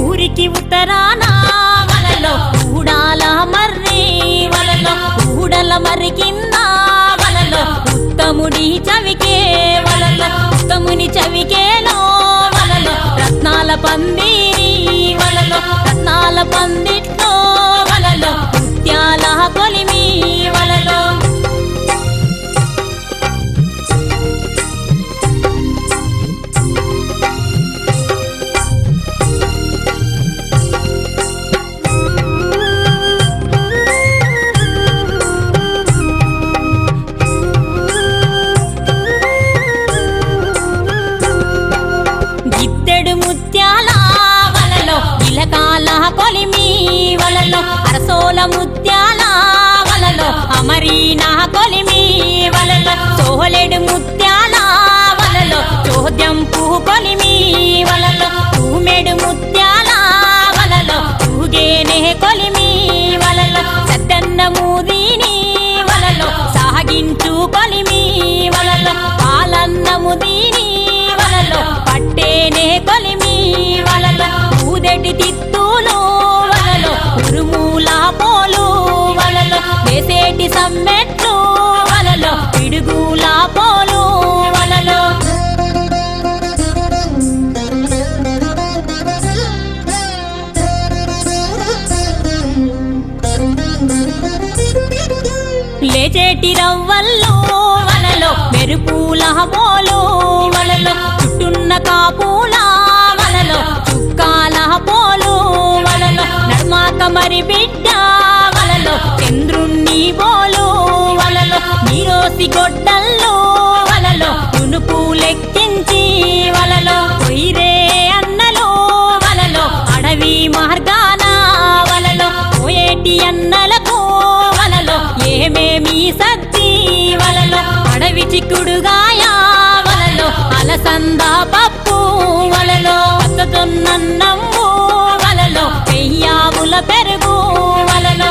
ఊరికి ఉత్తరాన వలలో ఊడాల మర్రి వలలో ఊడల మర్రి కింద వలలో ఉత్తముడి చవికే వలలో ఉత్తముని చవికేలో వలలో రత్నాల పందిరి వలలో రత్నాల పందిట్లో వలలో ముత్యాల కొలిమి వలలో గిద్దెడు ముత్యాల వలలో ఇలకాల కొలిమి వలలో అరసోల ముత్యాల వలలో అమరీనా కొలిమి వలలో సోహలెడు ముత్యాల వలలో చోద్యం పువ్వు కొలిమి వలలో తూమెడు ముత్యాల వలలో తూగేనే కొలిమి వలలో సద్దన్న మూదిని వలలో సాగించు కొలిమి వలలో పాలన్నము దీని వలలో పట్టేనే కొలిమి వలలో ఊదటి తిత్తులు వలలో ఉరుమూల పోలు వలలో వేసేటి సమ్మెట్లు వలలో పిడుగుల పోలు గోదావరి బిడ్డ వలలో చంద్రుణ్ణి బోలు వలలో నీరోసి గొడ్డల్లో వలలో తునుపు లెక్కించి వలలో కొయిరే అన్నలో వలలో అడవి మార్గాన వలలో పోయేటి అన్నలకు వలలో ఏమేమి సద్ది వలలో అడవి చిక్కుడుగాయ వలలో అలసంద పప్పు వలలో పచ్చజొన్నన్నము వలలో పెయ్యావుల పెరుగు వలలో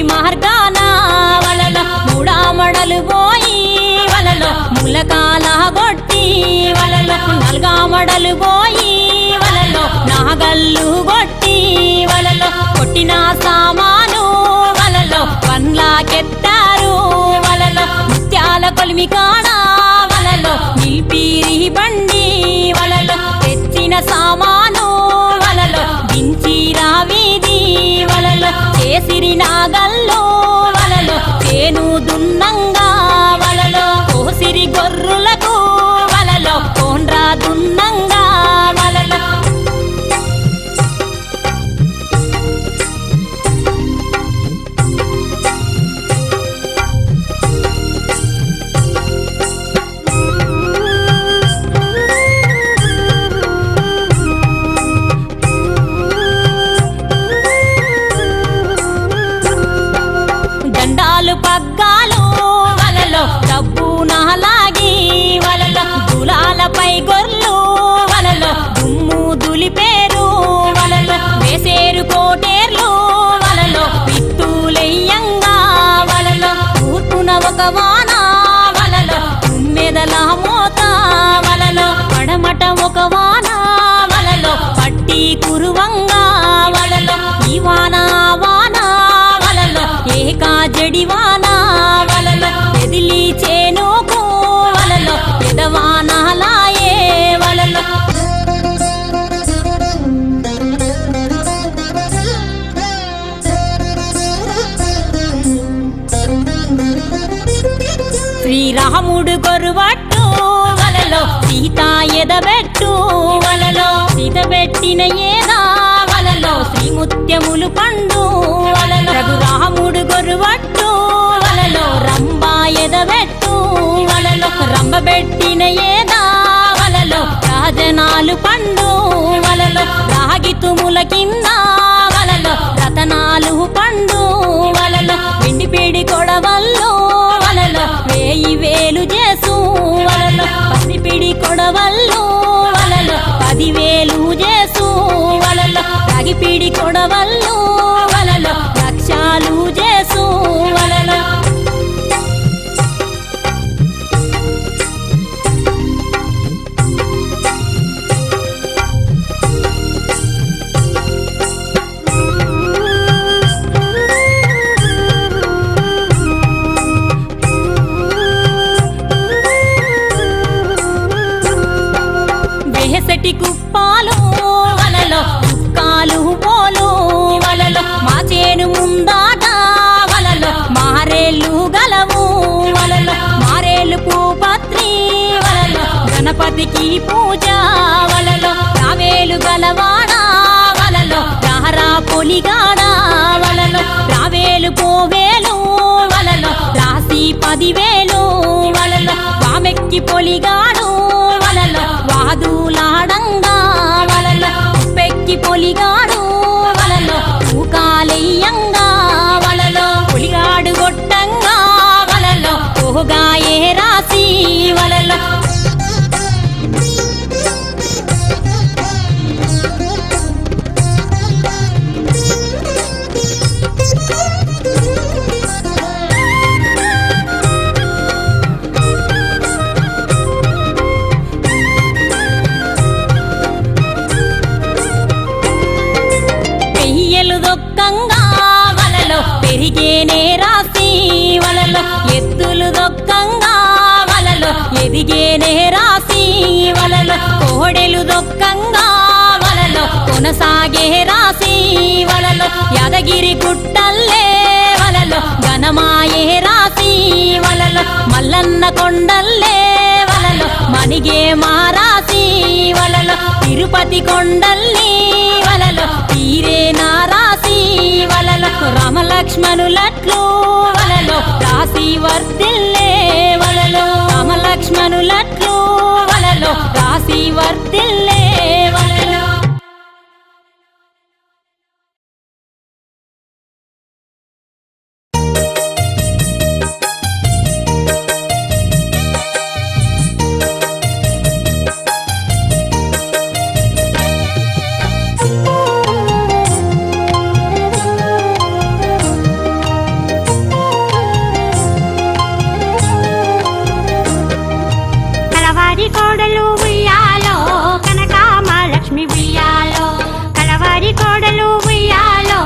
మార్గాన వలలో మూడామడలు పోయి వలలో ములకాల గొట్టి వలలో నల్గామడలు పోయి వలలో నాగల్లు గొట్టి వలలో కొట్టిన సామాను వలలో పండ్లాకెత్తారు వలలో ముత్యాల కొలిమి కాడ వలలో నిల్పీరి బండి వలలో తెచ్చిన సామాను వలలో దించిరా వీధి వలలో చేసిరి నాగల్లో వలలో చేను దున్నంగా వలలో కోసిరి గొర్రులకు వలలో కోండ్రా దున్నంగా వలలో దండాలు పగ్గాలు వలలో డబ్బు నాలాగి వలలో గులాలపై గొర్లు వలలో దుమ్ము దులిపేరు వలలో వేసేరు కోటేర్లు వలలో పిత్తులెయ్యంగా వలలో తూర్పున ఒక వాన వలలో తుమ్మెదల మోత వలలో పడమట ఒక వాన వలలో పట్టి కురువంగా వలలో ఈ వాన ఏకా జడివానా వలలో ఎదిలి చేనుకు వలలో ఎదవానాలాయే వలలో శ్రీరాముడు గొరువట్టు వలలో సీత ఎదబెట్టు వలలో సీత పెట్టిన ఏదా వలలో శ్రీముత్యములు పండు వలలో రఘురాముడు గొరువట్టు వలలో రంభ ఎదబెట్టు వలలో రంభ పెట్టిన ఏదా వలలో రాజనాలు పండు వలలో రాగి తుముల కింద వలలో రతనాలు పండు వలలో వెండి పిడి కొడవల్లో వలలో వేయి వేలు చేసు వలలో పసిపిడి కొడవల్లో వలలో 10,000 చేసు వలలో రాగిపిడి కొడవల్లో వలలో లక్షాలు చేసు వలలో వెహసటి కుప్పాలు వలలో కుక్కాలు పోలు వలలో మా చేను ముందాట వలలో మారేళ్ళు గలవు వలలో మారేళ్ళు పూపత్రి వలలో గణపతికి పూజ వలలో రావేలు గలవాడ వలలో రాహరా పొలిగాడ వలలో రావేలు పోవేలు వలలో రాసి 10,000 వలలో వామెక్కి పొలిగాడు వలలో వాదులాడంగా వలలో పెక్కి పొలిగాడు వలలో ఊకాలెయ్యంగా వలలో పొలిగాడు గొట్టంగా వలలో ఓగాయే రాసి వలలో దొక్కంగా వలలో పెరిగేనే రాసి వలలో ఎత్తులు దొక్కంగా ఎదిగేనే రాసి వలలో కోడెలు దొక్కంగా వలలో కొనసాగే రాసి వలలో యాదగిరి గుట్టల్లే వలలో ఘనమాయే రాసి వలలో మల్లన్న కొండల్లే వలలో మణిగే మారాసి వలలో తిరుపతి కొండల్ని వలలో తీరే నారాసి వలలో రామలక్ష్మణులట్లు వలలో రాసి వర్తిల్లే వలలో రామలక్ష్మణులట్లు వలలో రాసి వర్తిల్లే వలలో కలవారి కోడలు ఉయ్యాలో కనకామహాలక్ష్మి ఉయ్యాలో కలవారి కోడలు ఉయ్యాలో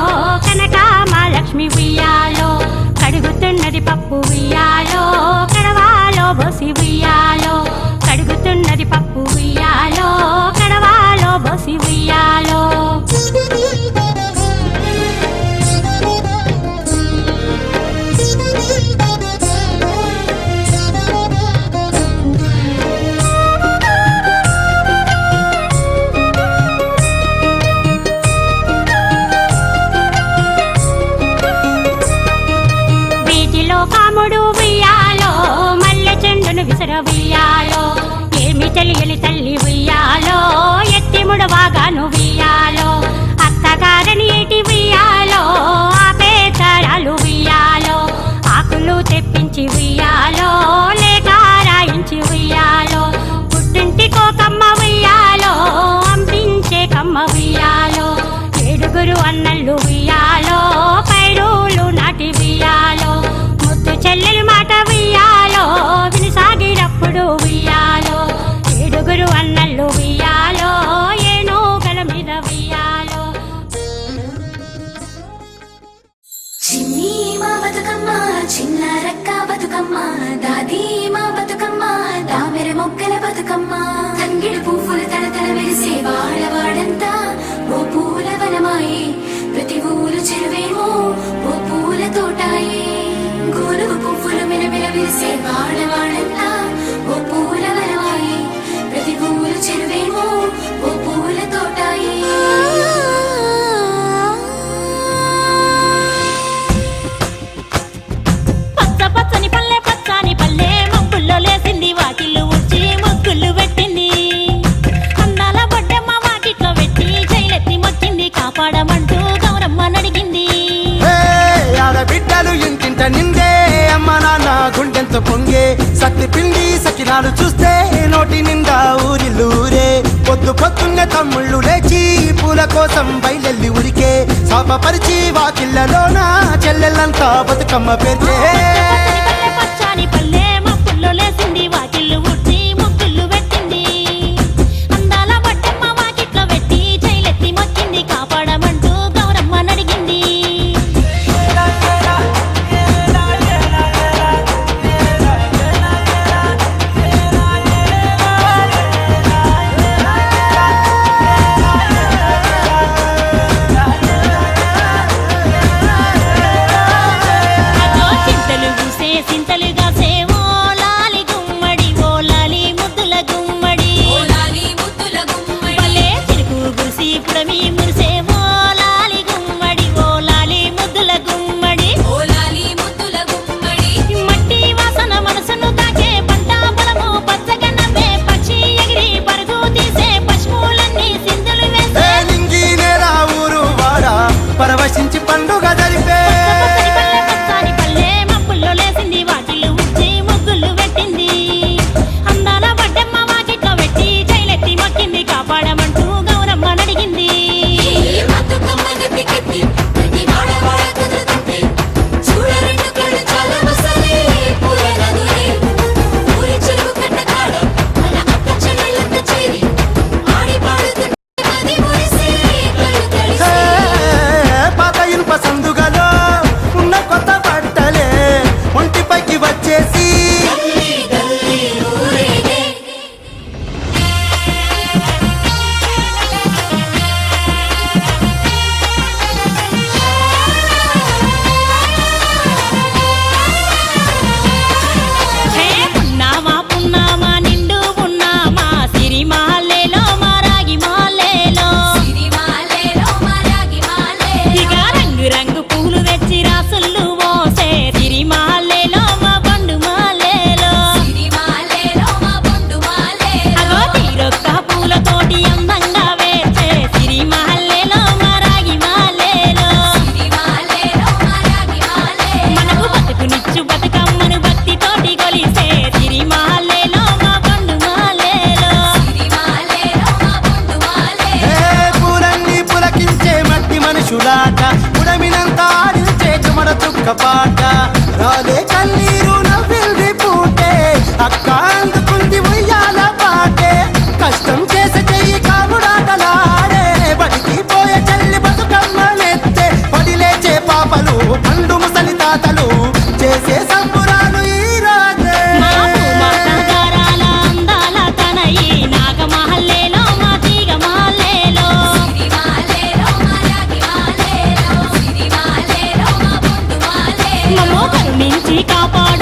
కనకామహాలక్ష్మి ఉయ్యాలో కడుగుతున్నది పప్పు ఉయ్యాలో కడవాలో బోసి ఉయ్యాలో కడుగుతున్నది పప్పు ఉయ్యాలో కడవాలో బోసి ఉయ్యాలో వీధిలో కాముడు ఉయ్యాలో మల్లె చెండును విసర ఉయ్యాలో ఏమి తెలియని తల్లి ఉయ్యాలో ఎత్తి ముడవాగాను ఉయ్యాలో అత్తగారని ఏటి ఉయ్యాలో ఆపేతరాలు ఉయ్యాలో ఆకులు తెప్పించి ఉయ్యాలో లేక రాయించి ఉయ్యాలో పుట్టింటి కోకమ్మ ఉయ్యాలో అంపించే కమ్మ ఉయ్యాలో ఏడుగురు అన్నళ్ళు ఉయ్యాలో పైరులు నాటి ఉయ్యాలో ముద్దు చెల్లెలు మాట ఉయ్యాలో వినిసాగినప్పుడు ఉయ్యాలో ఏడుగురు అన్నళ్ళు ఉయ్యాలో ఏనుగల మీద ఉయ్యాలో చిన్ని మా బతుకమ్మ చిన్న రక్క బతుకమ్మ దాది మా బతుకమ్మ దామెర మొక్కల బతుకమ్మ తంగిడి పువ్వులు తడతడ మెరిసే వాడవాడంతా ఓ పూల వనమాయే ప్రతి ఊరు చెరువేమో ఓ పూల తోటాయే గోరుగు పువ్వులు మిలమిల విరిసే వాడవాడంతా ఓ పూల వనమాయే ప్రతి ఊరు చెరువేమో ఓ పూల తోటాయే పచ్చ పచ్చని పల్లె పచ్చని పల్లె మబ్బుల్లో లేసింది వాకిళ్ళు ఊడ్చి ముగ్గులు పెట్టింది అందాల బొడ్డమ్మ వాకిట్లో పెట్టి జైలెత్తి మొక్కింది కాపాడమంటూ గౌరమ్మ నడిగింది ఆడబిడ్డలు ఇంటింట నిందే అమ్మ నాన్న గుండెంత పొంగే సత్తి పిండి సకినాలు చూస్తే నోటి నిండా ఊరిల్లూరే పొద్దు పొద్దున్నే తమ్ముళ్ళు లేచి పూల కోసం బయలెల్లి ఉరికే శాపపరిచి వాకిళ్ళలోన చెల్లెళ్ళంతా బతుకమ్మ పేర్చే పల్లె పచ్చని పల్లె మబ్బుల్లో లేసింది వాకిళ్ళు ఊడ్చి ముగ్గులు పెట్టింది అందాల బొడ్డమ్మ వాకిట్లో పెట్టి జైలెత్తి మొక్కింది కాపాడమంటూ గౌరమ్మ నడిగింది అదో చింతలు పూసే సింతలుగా సేవో లాలి గుమ్మడి ఓ లాలి ముద్దుల గుమ్మడి పల్లె చిరుకు గురిసి పుడమి మురిసే ఓ లాలి గుమ్మడి ఓ లాలి ముద్దుల గుమ్మడి మట్టి వాసన మనసును తాకే పంట పొలము పచ్చగా నవ్వే పక్షి ఎగిరి పరుగు తీసే పశువులన్నీ సింధులు వేసే నింగి నేల ఊరు వాడ పరవశించి పండుగ జరిపే పచ్చని పల్లె మబ్బుల్లో లేసింది వాకిళ్ళు ఊడ్చి ముగ్గులు పెట్టింది అందాల బొడ్డమ్మ వాకిట్లో పెట్టి జైలెత్తి మొక్కింది కాపాడమంటూ గౌరమ్మ నడిగింది పాత ఇనుప సందుగా నట్టి మనుషులాట ఉడమినంత ఆడించే చెమడ చుక్క పాట రాలే కన్నీరు నవ్విల్ది పూటే అక్క అందుకుంది ఉయ్యాల పాటే కష్టం చేసే చెయ్యి కాముడాటలాడే బడికి పోయే చెల్లి బతుకమ్మ నెత్తే పడిలేచే పాపలు పండు ముసలి తాతలు చేసే సంబురాలు ఈ రాజే మా సంగారాల అందాల తనయి నాగమహల్లేలో మా తీగ మహల్లేలో మమ్మో కరుణించి కాపాడు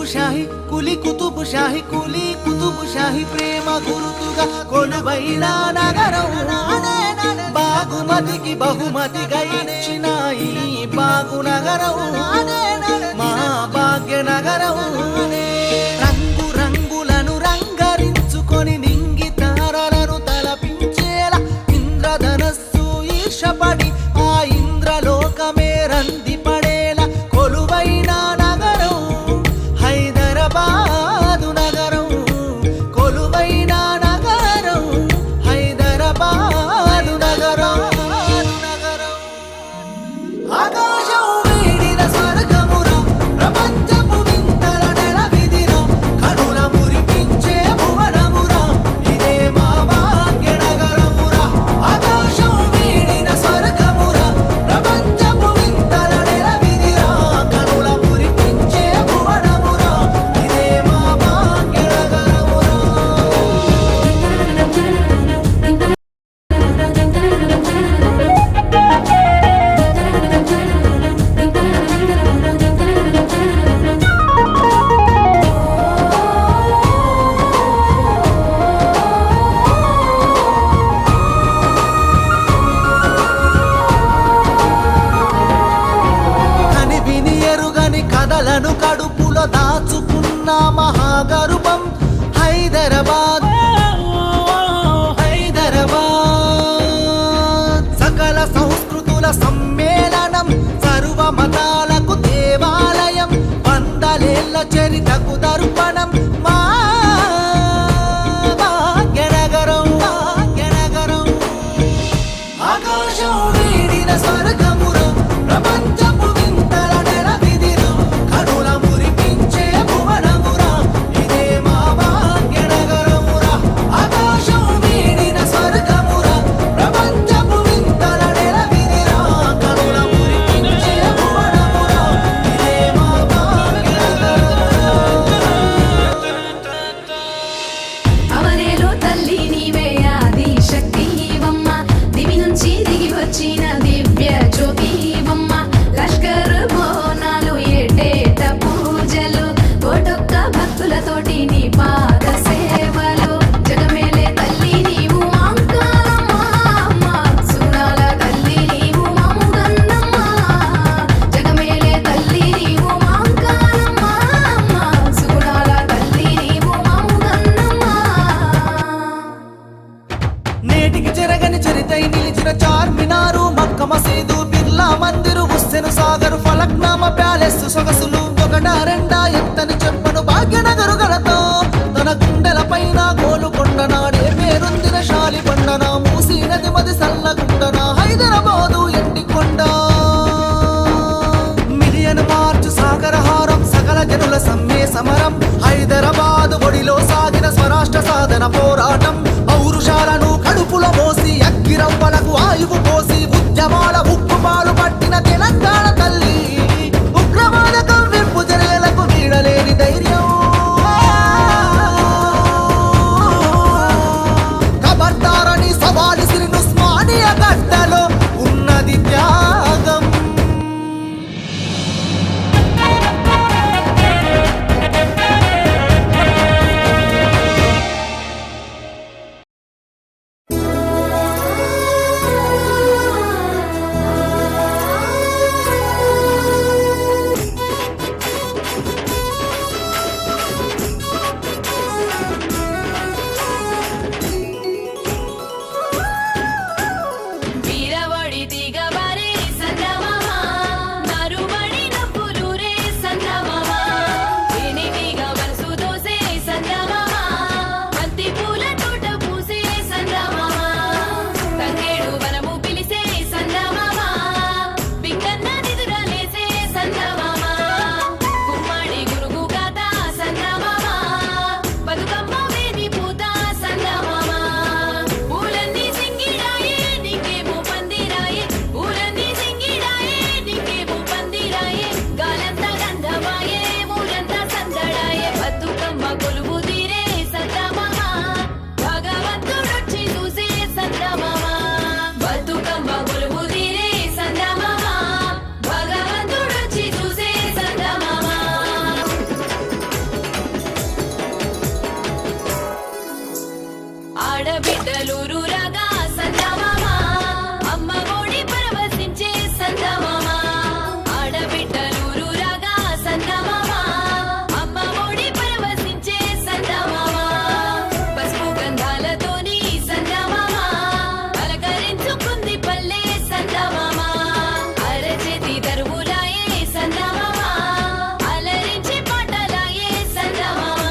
షాహి కులి కుతుబు షాహి కులి కుతుబు షాహి ప్రేమ గురుతుగా కొలువైన నగరం బాగుమతికి బహుమతిగా ఇచ్చిన ఈ బాగు నగరం మా భాగ్య నగరం రంగు రంగులను రంగరించుకొని నింగి తారలను తలపించేలా ఇంద్రధనస్సు ఈర్షపడి ఆ ఇంద్రలోకమే రంది పడేలా కొలువైన నగరం హైదరాబాదు నగరం కొలువైన నగరం హైదరాబాదు నగరం ఆకాశం వీడిన స్వర్గమురా ప్రపంచపు వింతల నెలవిదిరా కనుల మురిపించే భువనమురా ఇదే మా భాగ్య నగరమురా ఆకాశం వీడిన స్వర్గమురా ప్రపంచపు వింతల నెలవిదిరా కనుల మురిపించే భువనమురా ఇదే మా భాగ్య నగరమురా కని విని ఎరుగని కథలను కడుపులో దాచుకున్న మహాగర్భం హైదరాబాద్ హైదరాబాద్ సకల సంస్కృతుల సమ్మేళనం సర్వ మతాలకు దేవాలయం వందలేళ్ల చరితకు దర్పణం మా భాగ్యనగరం భాగ్యనగరం ఆకాశం వీడిన స్వర్గమురా ప్రపంచపు వింతల నెలవిదిరా కనుల మురిపించే భువనమురా ఇదే మా భాగ్యనగరమురా ఆకాశం వీడిన స్వర్గమురా ప్రపంచపు వింతల నెలవిదిరా కనుల మురిపించే భువనమురా ఇదే మా భాగ్యనగరమురా అవనేలో తల్లి నీవే ఆది శక్తివమ్మ దివి నుంచి దిగి వచ్చిన దివ్య జ్యోతివమ్మ లష్కర్ బోనాలు ఏటేట పూజలు కోటొక్క భక్తులతోటి నీ పాద సేవలు జగమేలే తల్లి నీవు మాంకాలమ్మ సురాల తల్లి నీవు మాముగన్నమ్మ జగమేలే తల్లి నీవు మాంకాలమ్మ సురాల తల్లి నీవు మాముగన్నమ్మ నేటికి చెరగని చరితై నిలిచిన చార్మినారు మక్క మసీదు బిర్లా మందిరు హుస్సేన్ సాగర్ ఫలక్నామ ప్యాలెస్ సొగసులు ఒకటా రెండా ఎత్తని చెప్పను భాగ్యనగరు గలతో తన గుండెల పైన గోలుకొండ నాడే పేరొందిన శాలి పండన మూసీ నది మది సల్లగుండన హైదరాబాదు ఎండికొండ మిలియన్ మార్చు సాగరహారం సకల జనుల సమ్మె సమరం హైదరాబాద్ ఒడిలో సాగిన స్వరాష్ట్ర సాధన పోరాటం పౌరుషాలను కడుపులో మోసి అగ్గిరవ్వలకు ఆయువు పోసి ఉద్యమాల ఉక్కుపాలు పట్టిన తెలంగాణ తల్లి ఉగ్రవాద కవ్వింపు చర్యలకు వీడలేని ధైర్యం ఖబర్దారని సవాలు సిరిను స్మానియ గడ్డలో ఉన్నది త్యాగం బిడ్డలూరు రాగా సందమామ అమ్మ ఒడి పరవశించే సందమామ ఆడబిడ్డలూరు రాగా సందమామ అమ్మ ఒడి పరవశించే సందమామ పసుపు గంధాలతోని సందమామ అలకరించుకుంది పల్లె సందమామ అరచేతి దరువులాయే సందమామ అలరించి పాటలాయే సందమామ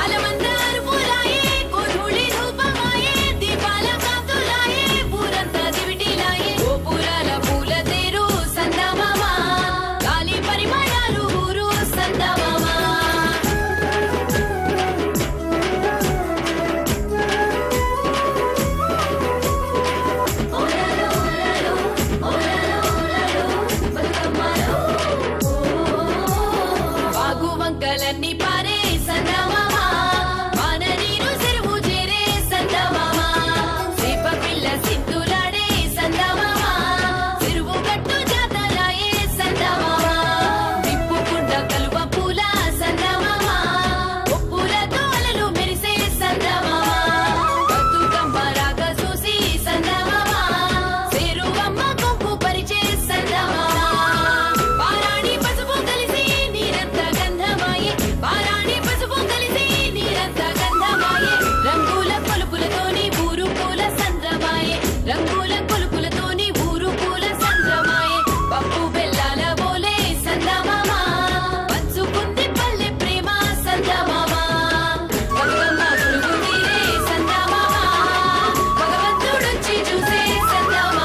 అలమందరు పూలాయే కోధూళి రూపమాయే దీపాల కాంతులాయే పూరంతా దివిటిలాయే గోపురాల పూల తేరు సందమామ గాలి పరిమళాలు ఊరు సందమామ వాగు వంకలన్నీ పారే సందమామ వాన నీరు చెరువు చేరే సందమామ సేప పిల్ల సింధులాడే సందమామ చెరువు గట్టు జాతరాయే సందమామ విప్పుకుండ కలువ పూల సందమామ ఉప్పులతో అలలు మెరిసే సందమామ బతుకమ్మ రాగ చూసి సందమామ సేరువమ్మ కొంపు పరిచే సందమామ పారాణి పసుపు కలిసి నీరంత గంధమాయే పారాణి పసుపు కలిసి నీరంత గంధమాయే రంగుల కొలుపులతోని ఊరు పూల సంద్రమాయే రంగుల కొలుపులతోని ఊరు పూల సంద్రమాయే పప్పు బెల్లాల బోలే సందమామ పంచుకుంది పల్లె ప్రేమ సందమామ బతుకమ్మ పురుగు తీరే సందమామ భగవంతుడొచ్చి చూసే సందమామ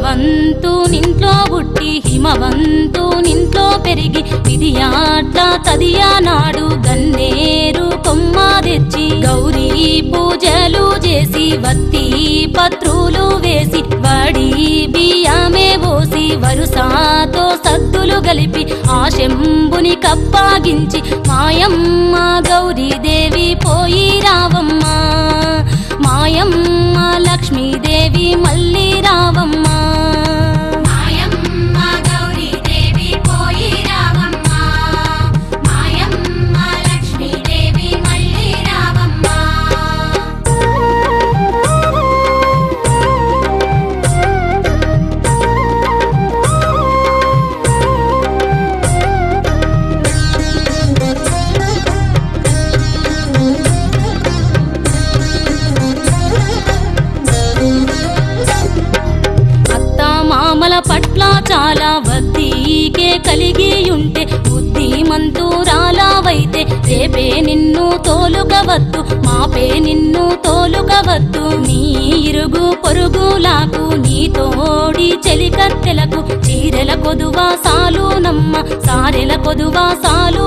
హిమవంతునింట్లో పుట్టి హిమవంతునింట్లో పెరిగి ఇది ఆట్లా తదియా నాడు గన్నేరు కొమ్మ తెచ్చి గౌరీ పూజలు చేసి వత్తి పత్రులు వేసి వడి బియ్యమే పోసి వరుసాతో సద్దులు గలిపి ఆ శంభుని కప్పాగించి మాయమ్మ గౌరీదేవి పోయి రావమ్మ మాయమ్మ లక్ష్మీదేవి మళ్ళీ రావమ్మ మాయమ్మ గౌరీదేవి పోయి రావమ్మ మాయమ్మ లక్ష్మీదేవి మళ్ళీ రావమ్మ మామల పట్ల చాలా వద్దీకే కలిగి ఉంటే బుద్ధిమంతురాలవైతే రేపే నిన్ను తోలుకవద్దు మాపే నిన్ను తోలుకవద్దు నీ ఇరుగు పొరుగులాకు నీ తోడి చెలికత్తెలకు చీరెల కొదువా సాలు నమ్మ సారెల కొదువా సాలు